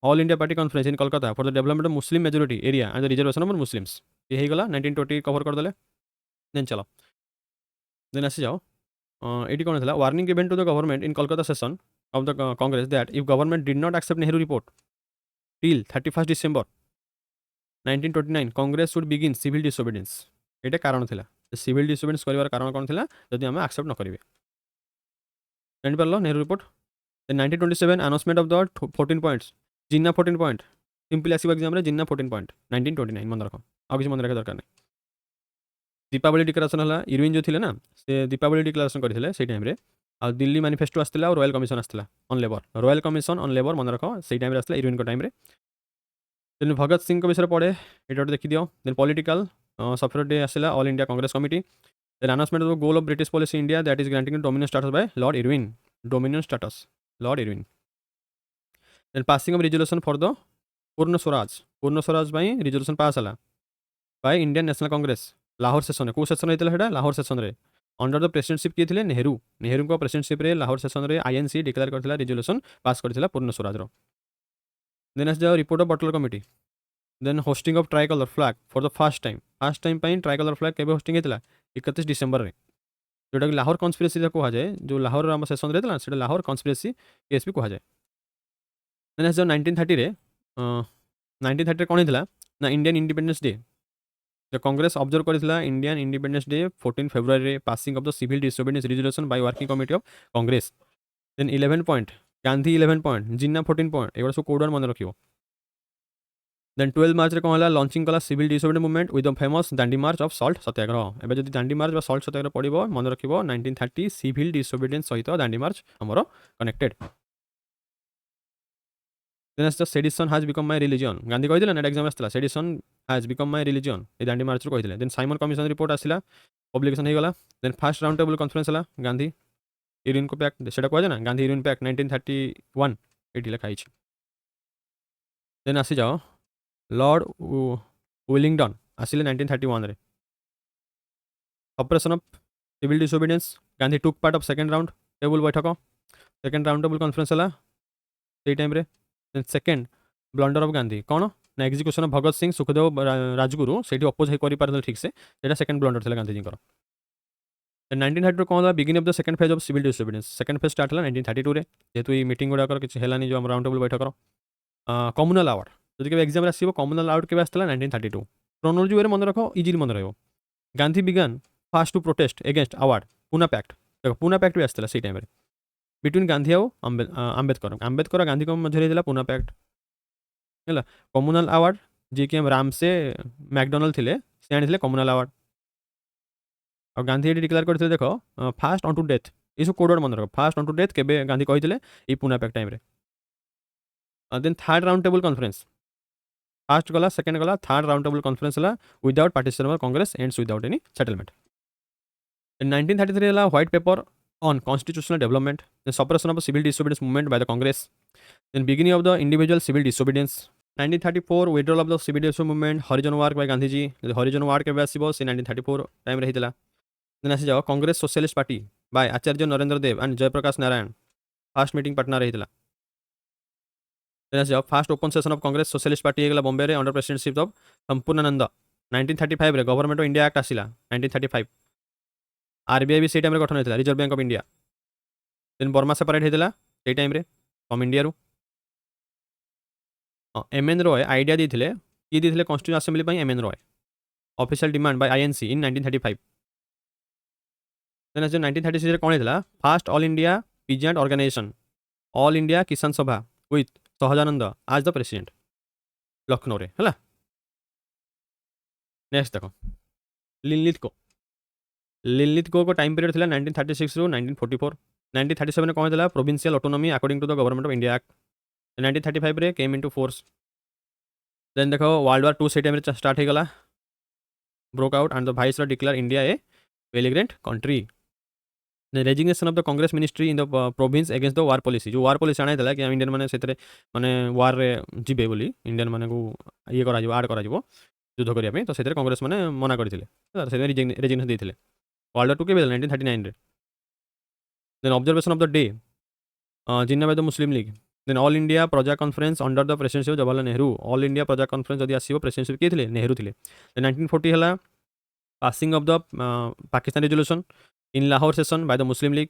All India party conference in Kolkata for the development of Muslim majority area and the reservation of Muslims ये गला 1920 cover करदे then चलो then आसी जाओ ये कौन था warning given to the government in Kolkata session of the Congress that if government did not accept Nehru report till 31 December 1929 Congress should begin civil disobedience ये कारण था सिविल डिसोबीडियंस कर कारण कौन था जदि आम एक्सेप्ट न करेंगे जापर Nehru report 1927 announcement of the 14 points Jinnah 14 point simple आसो एग्जाम जिन्ना 14 पॉइंट 1929 मन रख आ कि मन रखा दरकार नहीं दीपावली डिक्लेरेशन है इरविन जो थे ना से दीपावली डिक्लेरेशन करते से टाइम आ दिल्ली मैनिफेस्टो आसला और रॉयल कमिशन आसला ऑन लेबर मन रख से टाइम आसला इरविन को टाइम देन भगत सिंह को विषय पढ़े ये देखी दियो देन पॉलिटिकल सफर डे आसला All India Congress committee then announcement of the goal of British policy India that is granting dominion status by Lord Irwin dominion status Lord Irwin then passing of resolution for the Purna Swaraj बाई resolution pass है by Indian National Congress Lahore session को session होता है Lahore session रे under the presidentship किए थे नेहरू को presidentship रे लाहौर सेशन रे आईएनसी डिक्लेयर करथिला रिजोल्यूशन पास करथिला पूर्ण स्वराज रो देन आस जाओ report of Butler committee then hoisting of tricolour flag for the first time tricolour flag केबे होस्टिंग होता 31 डिसेंबर रे जोटा कि लाहौर कन्स्पिरेसी कह जाए जो लाहौर आम सेशन रहता से लाहौर कन्स्पिरेसी केस भी कह जाए देन आस जाओ 1930 रे 1930 कौन होता ना Indian independence day the Congress observe करथिला Indian independence day 14 February passing of the civil disobedience resolution by working committee of Congress then 11 point Gandhi 11 point Jinnah 14 point एगुड़ा सब कोड मन रखियो देन 12 मार्च रे कौन है लॉन्चिंग कला civil disobedience movement with the famous Dandi march of salt Satyagraha एबे जदि दांडी मार्च बा सॉल्ट सत्याग्रह पड़िबो मन रखिबो 1930 सिविल डिसोबीडियंस सहित दांडी मार्च हमरो कनेक्टेड देन आस sedition has become my religion Gandhi कहिदिला नेट एग्जाम आसला sedition has become my religion ए दांडी मार्च रो कहिदिले देन साइमन कमिशन रिपोर्ट आसिला पब्लिकेशन हो गला then first round table conference हला गांधी इरविन को पैक्ट सेटा कह ना गांधी इरविन पैक्ट 1931 एटी लिखा है देन आसी जाओ लॉर्ड विलिंगडन आसिले 1931 रे operation of civil disobedience Gandhi took part of second round table बैठक सेकंड राउंड टेबल कॉन्फ्रेंस हला से टाइम रे then second blunder of Gandhi कौन ना एग्जीक्यूशन ऑफ भगत सिंह सुखदेव राजगुरु से अपोज कर ठीक से सेकंड ब्लंडर था गांधी जी 1932 कौन था beginning of the second phase of civil disobedience second phase start है 1932 रे जेहेतु ये मीटिंग गुड़ाकर किसी है जो राउंड टेबल बैठक कम्युनाल आवार्ड যদি কেবে এক্সামে আসিব কম্ୟୁନାল ଆୱାର୍ଡ଼ କେବେ ଆସିଥିଲା 1932 କ୍ରୋନୋଲୋଜି ୱେରେ ମନେ ରଖ ଇଜିଲି ମନେ ରହିବ Gandhi began fast to protest against award Poona pact ଦେଖ ପୁନା ପ୍ୟାକ୍ଟ ବି ଆସିଥିଲା ସେଇ ଟାଇମ୍ରେ ବିଟୱିନ୍ ଗାନ୍ଧୀ ଆଉ ଆମ୍ବେଦକର ଗାନ୍ଧୀଙ୍କ ମଝିରେ ହେଇଥିଲା ପୁନା ପ୍ୟାକ୍ଟ ହେଲା କମ୍ୟୁନାଲ ଆୱାର୍ଡ଼ ଯିଏକି ରାମସେ ମ୍ୟାକଡୋନାଲ୍ଡ ଥିଲେ ସେ ଆଣିଥିଲେ କମ୍ୟୁନାଲ ଆୱାର୍ଡ଼ ଆଉ ଗାନ୍ଧୀ ଏଠି ଡିକ୍ଲେୟାର କରିଥିଲେ ଦେଖ ଫାଷ୍ଟ ଅନ୍ ଟୁ ଡେଥ୍ ଏସବୁ କୋଡ଼ ମନେ ରଖ ଫାଷ୍ଟ ଅନ୍ ଟୁ ଡେଥ୍ କେବେ ଗାନ୍ଧୀ କହିଥିଲେ ଏଇ ପୁନା ପ୍ୟାକ୍ଟ ଟାଇମ୍ରେ then third round table conference first गला सेकेंड गला थर्ड राउंड टेबल कॉन्फ्रेंस है without participation of Congress ends without any settlement in 1933 है white paper on constitutional development then suppression of civil disobedience movement by the Congress then beginning of the individual civil disobedience 1934 withdrawal of the civil disobedience movement Harijan work by Gandhi ji हरिजन वार्क के आसो से 1934 time रही then आसी जाओ Congress socialist party by Acharya Narendra Dev and Jayaprakash Narayan first meeting partner रही first open session of Congress socialist party है बॉम्बे रे अंडर प्रेसिडेंटशिप ऑफ संपूर्णानंद 1935 रे गवर्नमेंट ऑफ इंडिया एक्ट आसिला 1935 आरबीआई भी टाइम गठन होता reserve bank of India then Burma separate होता से टाइम फ्रॉम इंडिया रु एम एन रॉय आइडिया देते किए देते constitution assembly M N Roy official demand by INC in 1935 then 1936 कौन होता first All India peasant organisation All India Kisan Sabha with Sahajanand आज the president Lucknow रे है नेक्स्ट देखो लिनलिथ को टाइम पीरियड थी 1936 रु 1944 1937 कौन था provincial autonomy according to the government of India act 1935 रे केम इनटू फोर्स देन देखो वर्ल्ड वार 2 से टाइम स्टार्ट हो गला broke out and the viceroy declare India a belligerent country resignation of the Congress ministry in the province against the war policy जो war policy आना था कि Indian मैंने से माने वार रे जीवे बोली इंडियन माने को ये करा आड करा युद्ध करने तो से कांग्रेस मैंने मना करते रेजिग्नेशन देते वर्ल्ड वार 2 के 1939 रे then observation of the day Jinnah by the Muslim league then all India Praja conference under the presidency of Jawaharlal Nehru all India Praja conference जदि आसो प्रेसिडेंसी किए थे नेहरू थे 1940 है passing of the Pakistan resolution in Lahore session by the Muslim league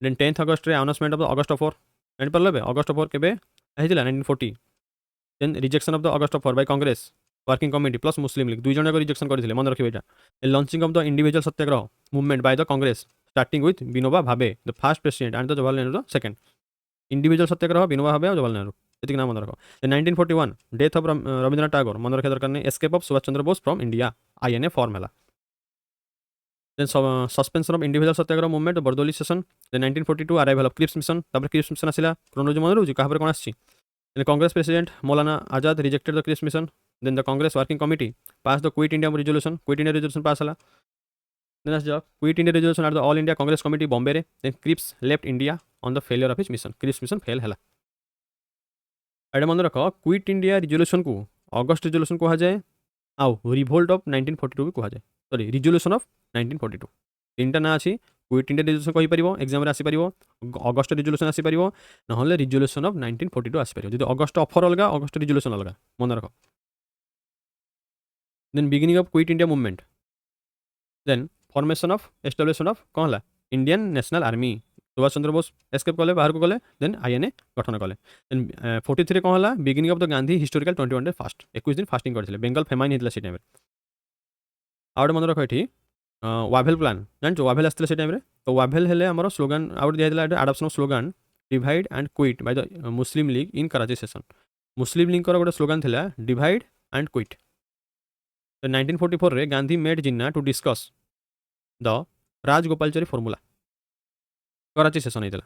then 10th August रे announcement of the August 4 जानी पारे August 4 के 1940 then rejection of the August 4 by Congress working committee plus Muslim league दुई जन जाक रिजेक्शन करते मन रखिए यहाँ launching of the individual Satyagraha movement by the Congress starting with Vinoba Bhave the first president and the Jawaharlal Nehru the second individual Satyagraha Vinoba Bhave और जवाहरलाल नेहरू ये नाम मन रख 1941 डेथ ऑफ रवींद्रनाथ टागोर मन रखा दरकार नहीं escape of Subhash Chandra Bose from India INA form है then suspension of individual Satyagraha movement Bardoli session then 1942 arrival of Cripps mission तब क्रिप्स मिशन आसिला क्रोनोलॉजी मन रोज क्या कौन आसी then Congress president Maulana Azad rejected the Cripps mission then the Congress working committee pass the quit India resolution pass है then आस quit India resolution आर the all India Congress committee Bombay रे then Cripps left India on the failure of his mission Cripps mission fail है एडे मन रख quit India resolution को August resolution कह जाए आउ रिवोल्ट ऑफ 1942 भी कह जाए सॉरी रिजोल्यूशन ऑफ 1942 तीन ना अच्छी क्विट इंडिया रिजोल्यूशन कहीपर एग्जाम आसीपर अगस्ट रिजोल्यूशन आसीपर ना रिजोल्यूशन ऑफ 1942 आसीपर जो अगस्ट ऑफर अलग अगस्ट रिजोल्यूशन अलग मन रख then beginning of quit India movement then formation of establishment of कौन है Indian national army Subhash Chandra Bose escape कले बाहर को गले देन आईएनए गठन कले देन 43 कौन है beginning of the Gandhi historical 21 day fast 21 दिन फास्टिंग करते बेंगल फेमाइन होता से टाइम आउट मन रख ये वाभेल प्लान जान वाभेल आसते से टाइम तो वाभेल हेले आमर स्लोगान आउट दिया adoption of slogan divide and quit by the Muslim League in Karachi session Muslim League गोटे स्लोगान था डिवाइड एंड क्विट 1944 रे Gandhi made Jinnah to discuss the Rajagopalachari formula Karachi session होता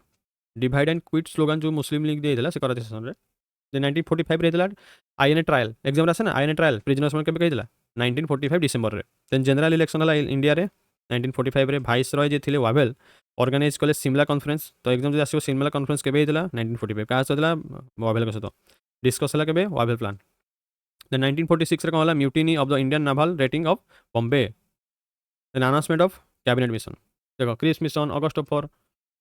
डिवाइड एंड क्विट स्लोगान जो Muslim league देता से Karachi session 1945 रही INA trial exam आसे ना आईएनए ट्रायल प्रिजनर्स मन के 1945 डिसेम्बर रे देन जनरल इलेक्शन है इंडिया रे 1945 रे वाइस रॉय जे थिले वाभेल ऑर्गेनाइज कले सिमला कॉन्फ्रेंस तो एग्जाम जो आसो सिमला कॉन्फ्रेंस के 1945 क्या होता वाभेल सहित डिस्कस है के वाभेल प्लान देन 1946 रे कौन है mutiny of the Indian naval rating of Bombay then announcement of cabinet mission देखो Cripps mission August 4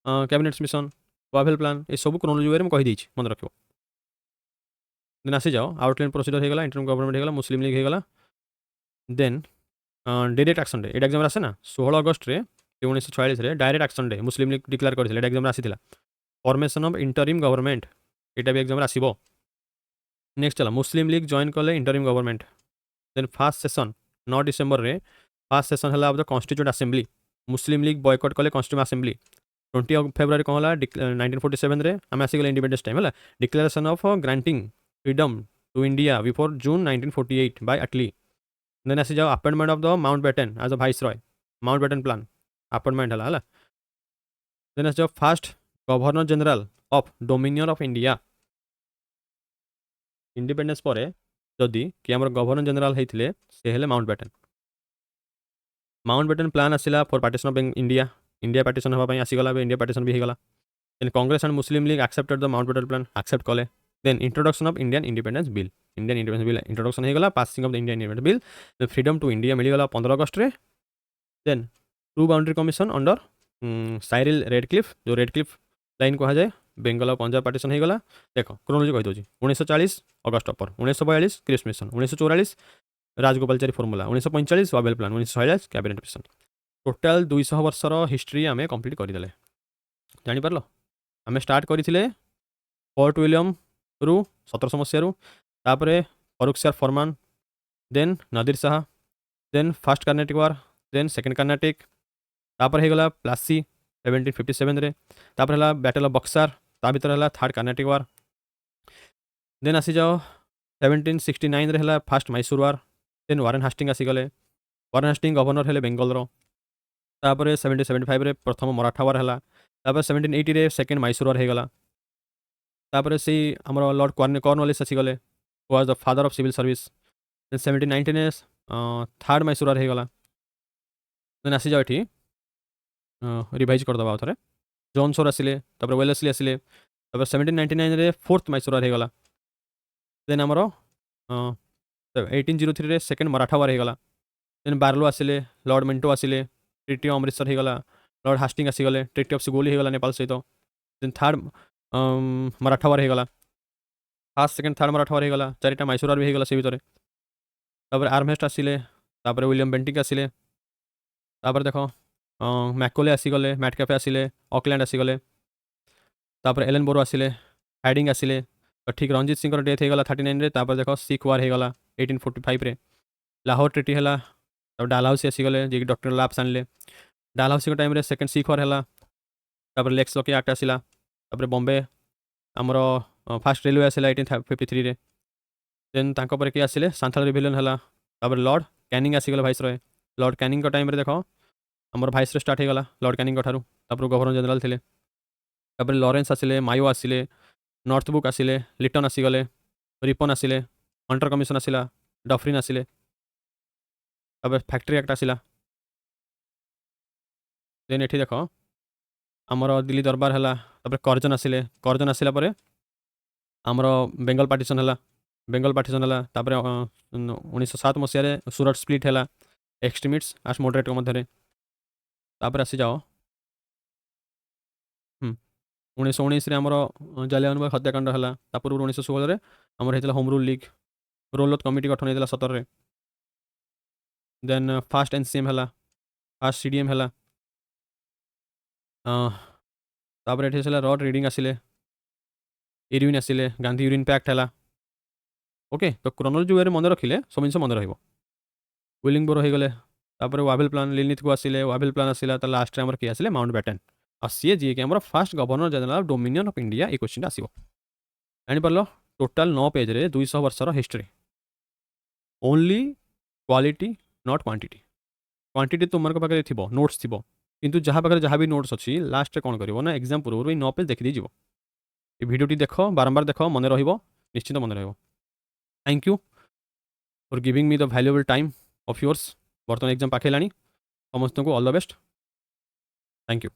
cabinet mission Wavell plan ये सब क्रोनोलॉजी वे में कहीदे मन रख देन आसी जाओ आउटलाइन प्रोसीजर होगा इंटरम गवर्नमेंट होगा मुस्लिम लीग होगा then direct action day exam आसे ना 16 अगस्त 1946 direct action day Muslim League declare करते एग्जाम आसी फॉर्मेशन ऑफ इंटरिम गवर्नमेंट यहाँ भी एग्जाम आसो नेक्स्ट चला मुस्लिम लीग जॉइन कले interim government then first session 9 December रे फास्ट सेशन है of the constituent assembly Muslim League boycott कले कॉन्स्टिट्यूट असेंबली 20 फेब्रुआरी कौन है 1947 रे आम आसीगले इंडिपेंडेंस टाइम है declaration of granting freedom to India before June 1948 by Attlee then आसी जाओ appointment of the Mountbatten as a viceroy Mountbatten plan appointment है देन आसी जाओ first governor general of dominion of India independence पर जदि कि आम governor general होते से हेले माउंट बैटन प्लान आसला for partition of India India partition हाँपाई आसीगला इंडिया पार्टीशन भी होगा then Congress and Muslim League accepted the Mountbatten plan accept कले then introduction of Indian independence bill introduction होगा passing of the Indian independence bill then freedom to India मिलगला 15 अगस्त रे then two boundary commission under Cyril Radcliffe जो Radcliffe line कह जाए बेंगल और Punjab partition होगा देख क्रोनोलॉजी कहीदे 1940 अगस्त पर 1942 Cripps mission 1944 Rajagopalachari formula 1945 Wavell plan 1946 cabinet mission total 200 वर्षर हिस्ट्री आम कंप्लीट करदे जापर आम स्टार्ट करते फोर्ट विलियम रु 1700 मसीह तापर फरुख शाह फरमान then Nadir Shah then first Carnatic war then second Carnatic तापर होगा प्लासी 1757 रे तापर है बैटल ऑफ बक्सार ता भीतर है थर्ड कर्नाटिक वार देन आसी जाओ 1769 रे है first Mysore war then Warren Hastings आसीगले वारेन हास्टिंग गवर्नर हेले बेंगल तापर 1775 रे प्रथम मराठा वार है तापर 1780 रे सेकेंड मैसूर वार होगा तापर से आम लॉर्ड कॉर्नवालिस आसीगले was the father of civil service then 1719 third Mysore war होगा देन आसी जाओ ये रिवाइज करदे आउ थे जॉनसोर आसिले तापर वेलेस्ली आसिले तापर 1799 रे फोर्थ मैसूर वार होगा देन आमर 1803 रे सेकेंड मराठा वार होगा देन बार्लो आसिले लॉर्ड मिंटो आसिले ट्रिटी ऑफ अमृतसर होगा लॉर्ड हास्टिंग आसीगले ट्रिटी ऑफ सिगोली होगा नेपाल सहित देन थर्ड मराठा वार होगा first second third Maratha war होगा चारिटा मैसूर वार भी होगा से भितर तापर आर्महेस्ट आसिले तापर विलियम बेंटिक आसिले तापर देख मैकोले आसीगले मैटकाफे आसिले ऑकलैंड आसीगले तापर एलन बोरो आसिले हाइडिंग आसिले ठीक रणजीत सिंह डेथ होगा 39 रे तापर देख सिख वार होगा 1845 रे लाहौर ट्रिटी है डालहाउसी आसीगले जी डॉक्टर लाप्स आनले Dalhousie time second Sikh war है तापर लेक्स लकी एक्ट आसला तापर बॉम्बे आमर फास्ट रेलवे आसला 1853 रे देन तांको किए आसिले सांथाल रिविलियन है तापर लॉर्ड कैनिंग आसीगले viceroy lord Canning time देख आमर भाइस रे स्टार्ट होगा लॉर्ड कैनिंग ठारू तापर गवर्नर जनरल थे तापर लॉरेंस आसिले मायो आसिले नॉर्थ बुक आसिले लिटन आसीगले रिपन आसिले हंटर कमिशन आसला डफरिन आसिले तापर फैक्ट्री एक्ट आसला देन ये देख आमर दिल्ली दरबार है तापर कर्जन आसला पर आमर बेंगल पार्टीशन है बेंगल पार्टीशन है तापर 1907 मसीह सूरत स्प्लिट है एक्सट्रीमिट्स आस मॉडरेट मध्य तापर आसी जाओ 1919 आमर जालियानवाला हत्याकांड है तापर 1916 आमर होता home rule league Rowlatt committee गठन होता 17 देन फास्ट एनसीएम है फास्ट सीडीएम है तापर ये रड रीडिंग आसिले यूरिन आसिले गांधी यूरिन पैक्ट है ओके तो क्रोनोलॉजी वे मन रखिले सब जिन मन रही विलिंग बोरो होगले तापर वाबेल प्लान लिनिथ को आसिले वाबेल प्लान आसला लास्ट आमर किए आसिले माउंट बैटन आ सी जी कि आम first governor general of dominion of India ये क्वेश्चन आसो जापर टोटाल 9 पेज रे 200 वर्षर history only quality not quantity quantity तुम पाखे थी नोट्स थी किंतु जहाँ पाखे जहाँ भी नोट्स अच्छी लास्ट कौन कर ना एग्जाम पूर्व 9 पेज देखी दीजिए ये भिडियोटी देख बारंबार देख मन निश्चित मन thank you for giving me the valuable time of yours बर्तमान एग्जाम पाखे समस्त को all the best thank you.